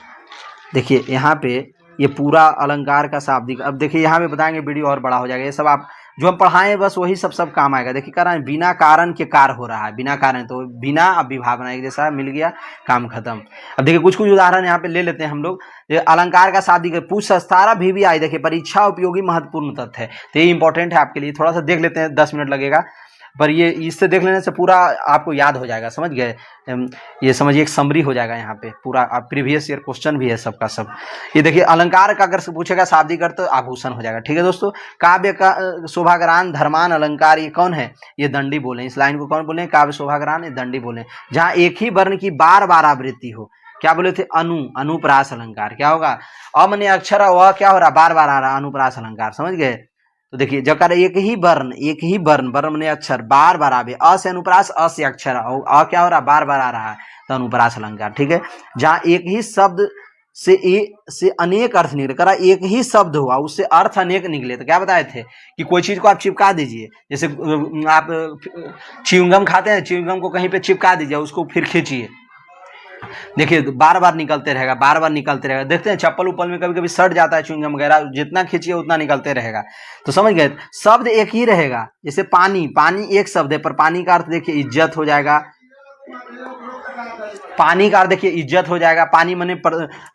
देखिए यहाँ पे ये पूरा अलंकार का शाब्दिक, अब देखिए यहाँ पे बताएंगे वीडियो और बड़ा हो जाएगा, ये सब आप जो हम पढ़ाएं बस वही सब काम आएगा। देखिए कह रहा है बिना कारण के कार हो रहा है, बिना कारण, तो बिना अब विभावना एक जैसा मिल गया, काम खत्म। अब देखिए कुछ उदाहरण यहाँ पे ले लेते हैं हम लोग। अलंकार का शाब्दिक पूछ सस्तारा भी आई, देखिए परीक्षा उपयोगी महत्वपूर्ण तथ्य है, तो ये इंपॉर्टेंट है आपके लिए, थोड़ा सा देख लेते हैं, 10 मिनट लगेगा, पर ये इससे देख लेने से पूरा आपको याद हो जाएगा, समझ गए, ये समझिए एक समरी हो जाएगा यहाँ पे पूरा। आप प्रीवियस ईयर क्वेश्चन भी है सबका सब। ये देखिए अलंकार का अगर से पूछेगा शाब्दिक अर्थ तो आभूषण हो जाएगा, ठीक है दोस्तों। काव्य का शोभाग्रान धर्मान अलंकार, ये कौन है, ये दंडी बोले, इस लाइन को कौन बोले, काव्य शोभाग्रान, ये दंडी बोले। जहाँ एक ही वर्ण की बार बार आवृत्ति हो, क्या बोले थे, अनुप्रास अलंकार, क्या होगा, अमने अक्षर वह क्या हो रहा, बार बार आ रहा, अनुप्रास अलंकार, समझ गए। तो देखिए जब कर एक ही वर्ण वर्ण ने अक्षर बार बार आवे, अ से अनुप्रास, अ से अक्षर, अ क्या हो रहा, बार बार आ रहा है, तो अनुप्रास अलंकार, ठीक है। जहाँ एक ही शब्द से अनेक अर्थ निकले, करा एक ही शब्द हुआ उससे अर्थ अनेक निकले, तो क्या बताए थे कि कोई चीज को आप चिपका दीजिए, जैसे आप च्युइंगम खाते हैं, च्युइंगम को कहीं पे चिपका दीजिए, उसको फिर खींचिए, देखिए बार बार निकलते रहेगा, बार बार निकलते रहेगा। देखते हैं चप्पल उप्पल में कभी कभी सट जाता है च्युइंगम वगैरह, जितना खींचिए उतना निकलते रहेगा, तो समझ गए। शब्द एक ही रहेगा, जैसे पानी, पानी एक शब्द है, पर पानी का अर्थ देखिए इज्जत हो जाएगा, पानी का अर्थ देखिए इज्जत हो जाएगा। पानी मने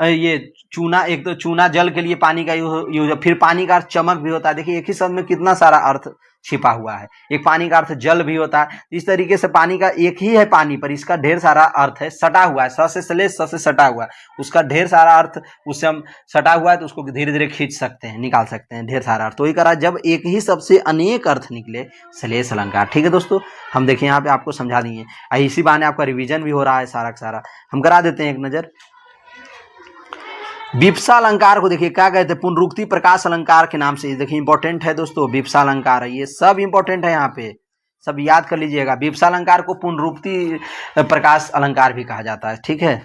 ये चूना, एक तो चूना जल के लिए पानी का यूज है, फिर पानी का अर्थ चमक भी होता है, देखिए एक ही शब्द में कितना सारा अर्थ छिपा हुआ है। एक पानी का अर्थ जल भी होता है, इस तरीके से पानी का एक ही है पानी, पर इसका ढेर सारा अर्थ है, सटा हुआ है, स से सले स से सटा हुआ है, उसका ढेर सारा अर्थ, उससे हम सटा हुआ है तो उसको धीरे धीरे खींच सकते हैं, निकाल सकते हैं ढेर सारा अर्थ। तो ये करा जब एक ही शब्द से अनेक अर्थ निकले, श्लेष अलंकार, ठीक है दोस्तों। हम देखिए यहाँ पे आपको समझा दिए, इसी बहाने आपका रिवीजन भी हो रहा है सारा का सारा, हम करा देते हैं एक नजर। विप्सा अलंकार को देखिए क्या कहते हैं, पुनरुक्ति प्रकाश अलंकार के नाम से, देखिए इंपॉर्टेंट है दोस्तों, विप्सा अलंकार है, ये सब इंपॉर्टेंट है, यहाँ पे सब याद कर लीजिएगा। विप्सा अलंकार को पुनरुक्ति प्रकाश अलंकार भी कहा जाता है, ठीक है।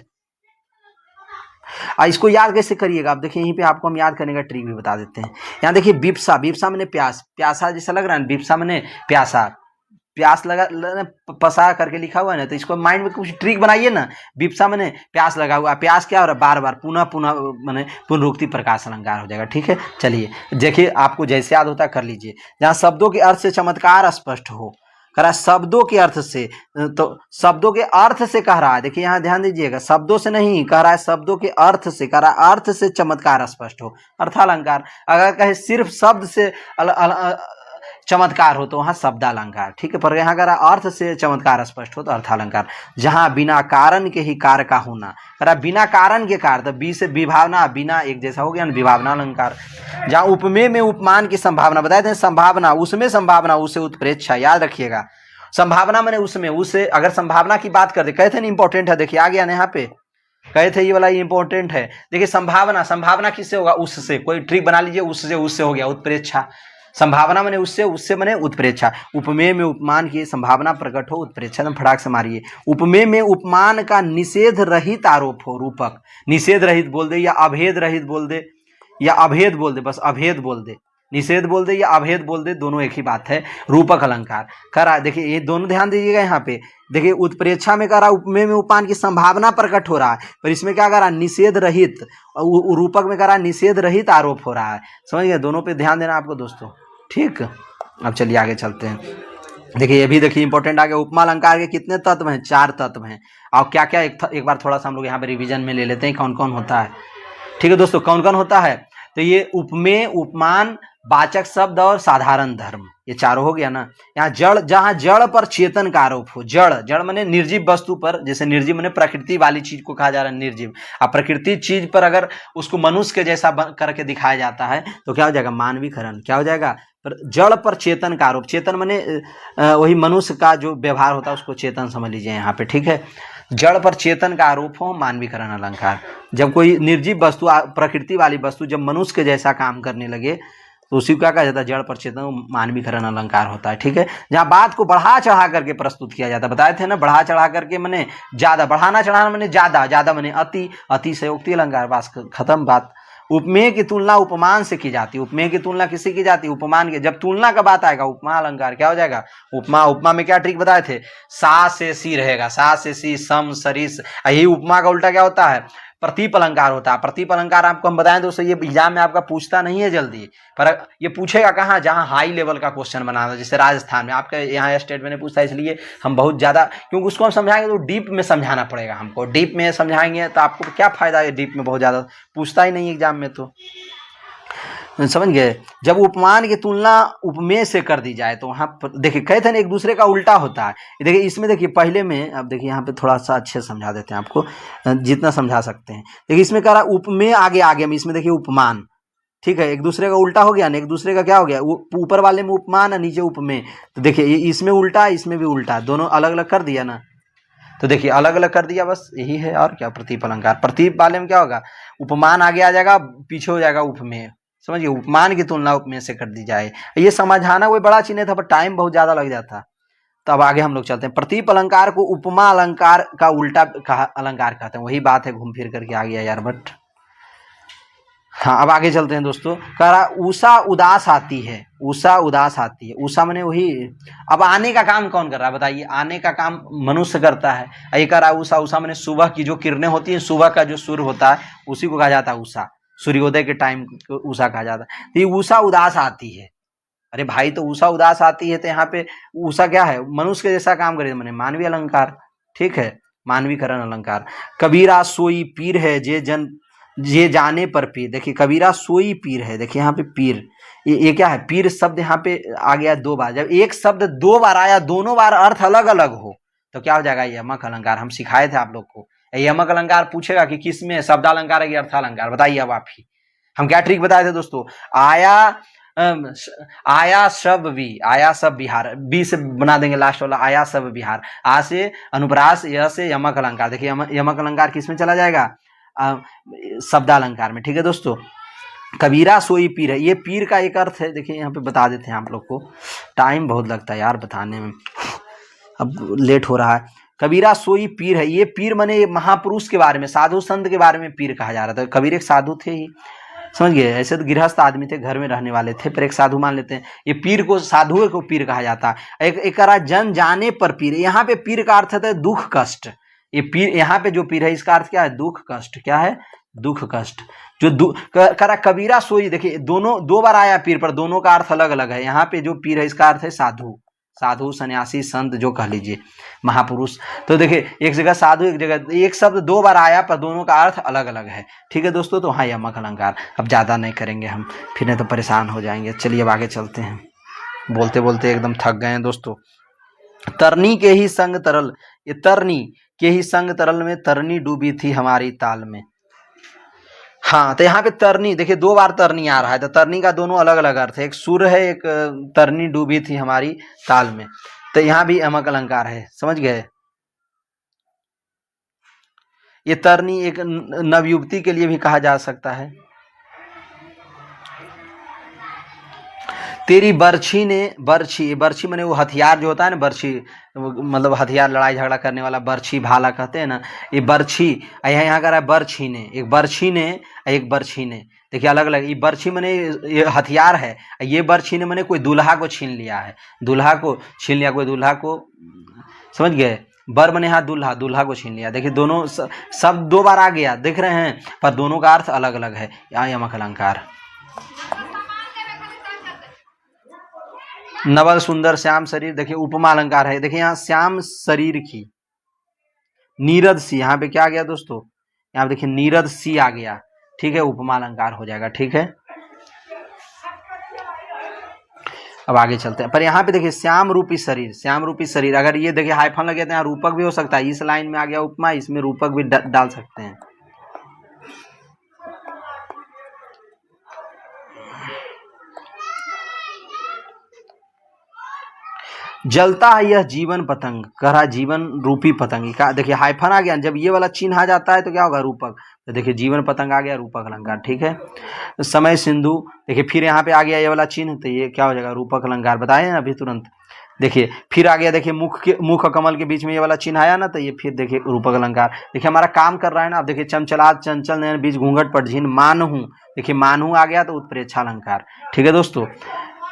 इसको याद कैसे करिएगा, आप देखिए यहीं पे आपको हम याद करने का ट्रिक भी बता देते हैं। यहाँ देखिए विप्सा, विप्सा मैंने प्यास, प्यासा जैसा लग रहा है, विप्सा मैंने प्यासा, प्यास लगा पसा करके लिखा हुआ है ना, तो इसको माइंड में कुछ ट्रिक बनाइए ना। विप्सा मैंने प्यास लगा हुआ, प्यास क्या हो रहा है, बार बार पुनः पुनः मैंने पुनरुक्ति प्रकाश अलंकार हो जाएगा, ठीक है। चलिए देखिए आपको जैसे याद होता है कर लीजिए। जहाँ शब्दों के अर्थ से चमत्कार स्पष्ट हो, कह रहा है शब्दों के अर्थ से, तो शब्दों के अर्थ से कह रहा है, देखिए यहाँ ध्यान दीजिएगा, शब्दों से नहीं कह रहा है, शब्दों के अर्थ से कह रहा है, अर्थ से चमत्कार स्पष्ट हो, अर्थालंकार। अगर कहे सिर्फ शब्द से चमत्कार हो तो वहाँ शब्दालंकार, ठीक है, पर यहाँ अगर अर्थ से चमत्कार स्पष्ट हो तो अर्थालंकार। जहाँ बिना कारण के ही कार का होना, अरे बिना कारण के कार, तो बी से विभावना, बिना एक जैसा हो गया, विभावना अलंकार। जहाँ उपमेय में उपमान की संभावना, बताए थे संभावना, उसमें संभावना, उसे उत्प्रेक्षा, याद रखिएगा। संभावना मैंने उसमें, उससे अगर संभावना की बात करते, कहे थे ना इंपॉर्टेंट है, देखिए आ गया ना यहाँ पे, कहे थे ये वाला इंपॉर्टेंट है। देखिए संभावना, संभावना किससे होगा, उससे, कोई ट्रिक बना लीजिए, उससे हो गया उत्प्रेक्षा। संभावना मैंने उससे मैंने उत्प्रेक्षा। उपमेय में उपमान की संभावना प्रकट हो, उत्प्रेक्षा में फटाक से मारिए। उपमेय में उपमान का निषेध रहित आरोप हो, रूपक, निषेध रहित बोल दे या अभेद रहित बोल दे, या अभेद बोल दे, बस अभेद बोल दे, निषेध बोल दे या अभेद बोल दे, दोनों एक ही बात है, रूपक अलंकार करा। देखिए ये दोनों ध्यान दीजिएगा यहाँ पे, देखिए उत्प्रेक्षा में करा उपमेय में उपमान की संभावना प्रकट हो रहा है, पर इसमें क्या करा, निषेध रहित, रूपक में करा निषेध रहित आरोप हो रहा है, समझ गए। दोनों पे ध्यान देना आपको दोस्तों, ठीक। अब चलिए आगे चलते हैं। देखिए ये भी देखिए इंपॉर्टेंट आ गया। उपमा अलंकार के कितने तत्व हैं, 4 तत्व हैं। और क्या क्या एक बार थोड़ा सा हम लोग यहाँ पे रिवीजन में ले लेते हैं, कौन कौन होता है, ठीक है दोस्तों। कौन कौन होता है, तो ये उपमेय, उपमान, वाचक शब्द और साधारण धर्म, ये चारों हो गया ना। यहाँ जड़, जहाँ जड़ पर चेतन का आरोप हो, जड़, जड़ माने निर्जीव वस्तु पर, जैसे निर्जीव माने प्रकृति वाली चीज को कहा जा रहा है निर्जीव। अब प्रकृति चीज पर अगर उसको मनुष्य के जैसा करके दिखाया जाता है तो क्या हो जाएगा, मानवीकरण, क्या हो जाएगा, पर जड़ पर चेतन का आरोप, चेतन माने वही मनुष्य का जो व्यवहार होता है उसको चेतन समझ लीजिए यहाँ पे, ठीक है। जड़ पर चेतन का आरोप हो मानवीकरण अलंकार। जब कोई निर्जीव वस्तु प्रकृति वाली वस्तु जब मनुष्य के जैसा काम करने लगे तो उसी को क्या कहा जाता है, जड़ पर चेतन मानवीकरण अलंकार होता है, ठीक है। जहाँ बात को बढ़ा चढ़ा करके प्रस्तुत किया जाता है, बताए थे ना, बढ़ा चढ़ा करके मैंने ज्यादा, बढ़ाना चढ़ाना मैंने ज्यादा, ज्यादा मैंने अति, अति से उक्ति अलंकार, बस खत्म बात। उपमेय की तुलना उपमान से की जाती है, उपमेय की तुलना किससे की जाती है, उपमान के। जब तुलना का बात आएगा उपमा अलंकार क्या हो जाएगा, उपमा। उपमा में क्या ट्रिक बताए थे, सा से सी रहेगा, सा से सी, सम सरिस। यही उपमा का उल्टा क्या होता है, प्रतीप अलंकार होता है। प्रतीप अलंकार आपको हम बताएं दोस्तों, ये एग्जाम में आपका पूछता नहीं है जल्दी, पर ये पूछेगा कहाँ, जहाँ हाई लेवल का क्वेश्चन बना था, जैसे राजस्थान में आपके यहाँ स्टेट में नहीं पूछता, इसलिए हम बहुत ज्यादा, क्योंकि उसको हम समझाएंगे तो डीप में समझाना पड़ेगा हमको, डीप में समझाएंगे तो आपको क्या फायदा है, डीप में बहुत ज्यादा पूछता ही नहीं एग्जाम में, तो समझ गए। जब उपमान की तुलना उपमेय से कर दी जाए तो वहां देखिए कहते हैं एक दूसरे का उल्टा होता है। देखिए इसमें देखिए पहले में, अब देखिए यहाँ पे थोड़ा सा अच्छे समझा देते हैं आपको, जितना समझा सकते हैं। देखिए इसमें कह रहा उपमेय आगे आगे में, इसमें देखिए उपमान, ठीक है, एक दूसरे का उल्टा हो गया ना, एक दूसरे का क्या हो गया, ऊपर वाले में उपमान और नीचे उपमेय। तो देखिए इसमें उल्टा, इसमें भी उल्टा, दोनों अलग अलग कर दिया ना, तो देखिए अलग अलग कर दिया, बस यही है और क्या। प्रतीप अलंकार, प्रतीप वाले में क्या होगा, उपमान आगे आ जाएगा, पीछे हो जाएगा उपमेय, समझिए। उपमान की तुलना उपमेय से कर दी जाए, ये समझाना कोई बड़ा चीज नहीं था, पर टाइम बहुत ज्यादा लग जाता। तो अब आगे हम लोग चलते हैं। प्रतीप अलंकार को उपमा अलंकार का उल्टा कहा अलंकार कहते हैं, वही बात है, घूम फिर करके आ गया यार, बट हाँ अब आगे चलते हैं दोस्तों। कह रहा उषा उदास आती है, उषा उदास आती है, उषा मैंने वही, अब आने का काम कौन कर रहा है बताइए, आने का काम मनुष्य करता है। ये कह रहा उषा, उषा मैंने सुबह की जो किरणें होती हैं, सुबह का जो सूर्य होता है उसी को कहा जाता है उषा, सूर्योदय के टाइम को उषा कहा जाता है। तो ये उषा उदास आती है, अरे भाई तो उषा उदास आती है, तो यहाँ पे उषा क्या है, मनुष्य के जैसा काम करे, मैंने मानवीय अलंकार, ठीक है, मानवीकरण अलंकार। कबीरा सोई पीर है जे जाने पर पीर, देखिए कबीरा सोई पीर है, देखिए यहाँ पे पीर, ये क्या है, पीर शब्द यहाँ पे आ गया दो बार। जब एक शब्द दो बार आया, दोनों बार अर्थ अलग अलग हो, तो क्या हो जाएगा, यमक अलंकार। हम सिखाए थे आप लोग को, यमक अलंकार पूछेगा कि किस में शब्दालंकार है कि अर्थालंकार, बताइए अब आप ही। हम क्या ट्रिक बताए थे दोस्तों, आया सब भी, आया सब बिहार, बी से बना देंगे लास्ट वाला, आया सब बिहार, आ से अनुप्रास, य से यमक अलंकार। देखिए यमक अलंकार किस में चला जाएगा, शब्दालंकार में, ठीक है दोस्तों। कबीरा सोई पीर है, ये पीर का एक अर्थ है, देखिए यहाँ पे बता देते हैं आप लोग को, टाइम बहुत लगता है यार बताने में, अब लेट हो रहा है। कबीरा सोई पीर है, ये पीर माने महापुरुष के बारे में, साधु संत के बारे में पीर कहा जा रहा था। कबीर एक साधु थे ही, समझ गए, ऐसे तो गृहस्थ आदमी थे, घर में रहने वाले थे, पर एक साधु मान लेते हैं। ये पीर को, साधुओं को पीर कहा जाता है। एक जन जाने पर पीर, यहाँ पे पीर का अर्थ है दुख कष्ट। ये पीर, यहाँ पे जो पीर है इसका अर्थ क्या है, दुख कष्ट, क्या है, दुख कष्ट। जो करा कबीरा सोई, देखिए दोनों दो बार आया पीर, पर दोनों का अर्थ अलग अलग है। यहाँ पे जो पीर है इसका अर्थ है साधु, साधु सन्यासी संत जो कह लीजिए, महापुरुष। तो देखिए एक जगह साधु, एक जगह, एक शब्द दो बार आया पर दोनों का अर्थ अलग अलग है, ठीक है दोस्तों। तो हाँ यमक अलंकार, अब ज्यादा नहीं करेंगे हम, फिर नहीं तो परेशान हो जाएंगे। चलिए अब आगे चलते हैं, बोलते बोलते एकदम थक गए हैं दोस्तों। तरनी के ही संग तरल, ये तरनी के ही संग तरल में तरनी डूबी थी हमारी ताल में। हाँ तो यहाँ पे तरनी, देखिए दो बार तरनी आ रहा है, तो तरनी का दोनों अलग अलग अर्थ है, एक सुर है, एक तरनी डूबी थी हमारी ताल में। तो यहाँ भी यमक अलंकार है, समझ गए। ये तरनी एक नवयुवती के लिए भी कहा जा सकता है। तेरी बर्छी ने, बर्छी, बर्छी मैंने वो हथियार जो होता है ना, बर्छी मतलब हथियार, लड़ाई झगड़ा करने वाला, बर्छी भाला कहते हैं ना, ये बर्छी। यहाँ कह रहा है बर्छी ने, एक बर्छी ने, एक बर्छी ने, देखिए अलग अलग। ये बर्छी मैंने ये हथियार है, ये बर्छी ने मैंने कोई दूल्हा को छीन लिया है, दूल्हा को छीन लिया, कोई दूल्हा को, समझ गए। बर मने यहाँ दूल्हा, दूल्हा को छीन लिया। देखिए दोनों सब दो बार आ गया, देख रहे हैं, पर दोनों का अर्थ अलग अलग है। यहाँ यमक अलंकार। नवल सुंदर श्याम शरीर, देखिए उपमा अलंकार है। देखिए यहाँ श्याम शरीर की, नीरद सी, यहाँ पे क्या आ गया दोस्तों, यहाँ पे देखिए नीरद सी आ गया, ठीक है, उपमा अलंकार हो जाएगा, ठीक है। अब आगे चलते हैं, पर यहाँ पे देखिए श्याम रूपी शरीर, श्याम रूपी शरीर, अगर ये देखिए हाइफन लगे तो यहाँ रूपक भी हो सकता है, इस लाइन में आ गया उपमा, इसमें रूपक भी डाल सकते हैं। जलता है यह जीवन पतंग, कह रहा जीवन रूपी पतंग का, देखिए हाइफन आ गया, जब ये वाला चिन्ह आ जाता है तो क्या होगा रूपक, तो देखिए जीवन पतंग आ गया रूपक अलंकार, ठीक है। समय सिंधु, देखिए फिर यहाँ पे आ गया ये वाला चिन्ह, तो ये क्या हो जाएगा रूपक अलंकार, बताए ना अभी तुरंत। देखिए फिर आ गया, देखिए मुख कमल के बीच में ये वाला चिन्ह आया ना, तो ये फिर देखिए रूपक अलंकार। देखिए हमारा काम कर रहा है ना, अब देखिए चमचलात चंचल नयन बीच घूंघट पर झीन मानहू, देखिए मानहू आ गया तो उत्प्रेक्षा अलंकार, ठीक है दोस्तों।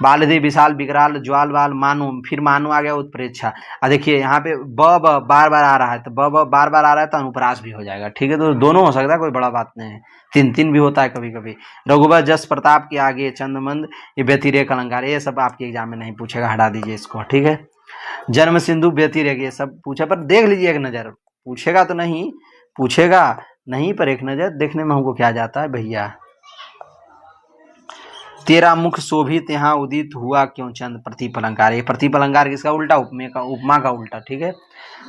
बालधि विशाल विकराल ज्वाल बाल मानो, फिर मानो आ गया उत्प्रेक्षा। देखिए यहाँ पे ब बार बार आ रहा है, तो ब बार बार आ रहा है तो अनुप्रास भी हो जाएगा, ठीक है। तो दोनों हो सकता है, कोई बड़ा बात नहीं है, तीन तीन भी होता है कभी कभी। रघुबर जस प्रताप के आगे चंद्रमंद, ये व्यतिरेक अलंकार, ये सब आपके एग्जाम में नहीं पूछेगा, हटा दीजिए इसको, ठीक है। जन्म सिंधु व्यतिरेक, ये सब पूछे पर देख लीजिए एक नजर, पूछेगा तो नहीं, पूछेगा नहीं पर एक नजर देखने में हमको क्या जाता है भैया। तेरा मुख शोभित यहाँ उदित हुआ क्यों चंद, प्रतीप अलंकार, ये प्रतीप अलंकार किसका उल्टा, उपमा का उल्टा, ठीक है।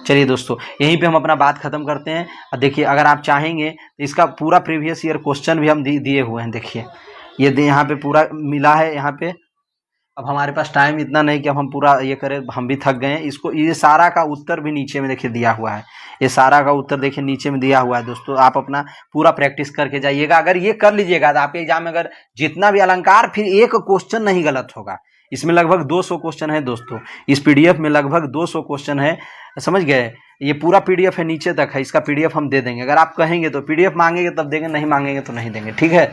चलिए दोस्तों यहीं पे हम अपना बात खत्म करते हैं। और देखिए अगर आप चाहेंगे तो इसका पूरा प्रीवियस ईयर क्वेश्चन भी हम दिए हुए हैं, देखिए ये यहाँ पे पूरा मिला है यहाँ पे। अब हमारे पास टाइम इतना नहीं कि अब हम पूरा ये करें, हम भी थक गए हैं। इसको ये सारा का उत्तर भी नीचे में देखिए दिया हुआ है, ये सारा का उत्तर देखिए नीचे में दिया हुआ है दोस्तों। आप अपना पूरा प्रैक्टिस करके जाइएगा, अगर ये कर लीजिएगा तो आपके एग्जाम में अगर जितना भी अलंकार, फिर एक क्वेश्चन नहीं गलत होगा। इसमें लगभग 200 क्वेश्चन है दोस्तों, इस पीडीएफ में लगभग 200 क्वेश्चन है, समझ गए। ये पूरा पीडीएफ है, नीचे तक है, इसका पीडीएफ हम दे देंगे। अगर आप कहेंगे तो पीडीएफ मांगेंगे तब देंगे, नहीं मांगेंगे तो नहीं देंगे, ठीक है।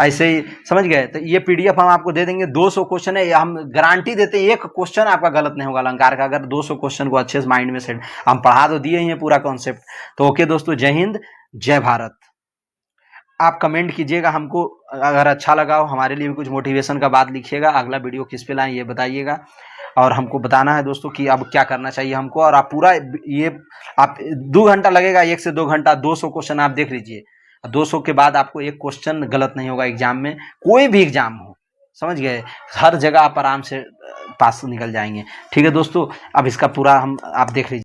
ऐसे ही समझ गए। तो ये पीडीएफ हम आपको दे देंगे, 200 क्वेश्चन है, हम गारंटी देते हैं एक क्वेश्चन आपका गलत नहीं होगा अलंकार का, अगर 200 क्वेश्चन को अच्छे से माइंड में सेट, हम पढ़ा तो दिए ही हैं पूरा कॉन्सेप्ट। तो ओके दोस्तों, जय हिंद जय भारत। आप कमेंट कीजिएगा, हमको अगर अच्छा लगा हो, हमारे लिए भी कुछ मोटिवेशन का बात लिखिएगा, अगला वीडियो किस पे लाएं ये बताइएगा। और हमको बताना है दोस्तों कि अब क्या करना चाहिए हमको। और आप पूरा ये आप 2 घंटा लगेगा, 1 से 2 घंटा, 200 क्वेश्चन आप देख लीजिए। 200 के बाद आपको एक क्वेश्चन गलत नहीं होगा एग्जाम में, कोई भी एग्जाम हो, समझ गए। हर जगह आप आराम से पास निकल जाएंगे, ठीक है दोस्तों। अब इसका पूरा हम आप देख लीजिए।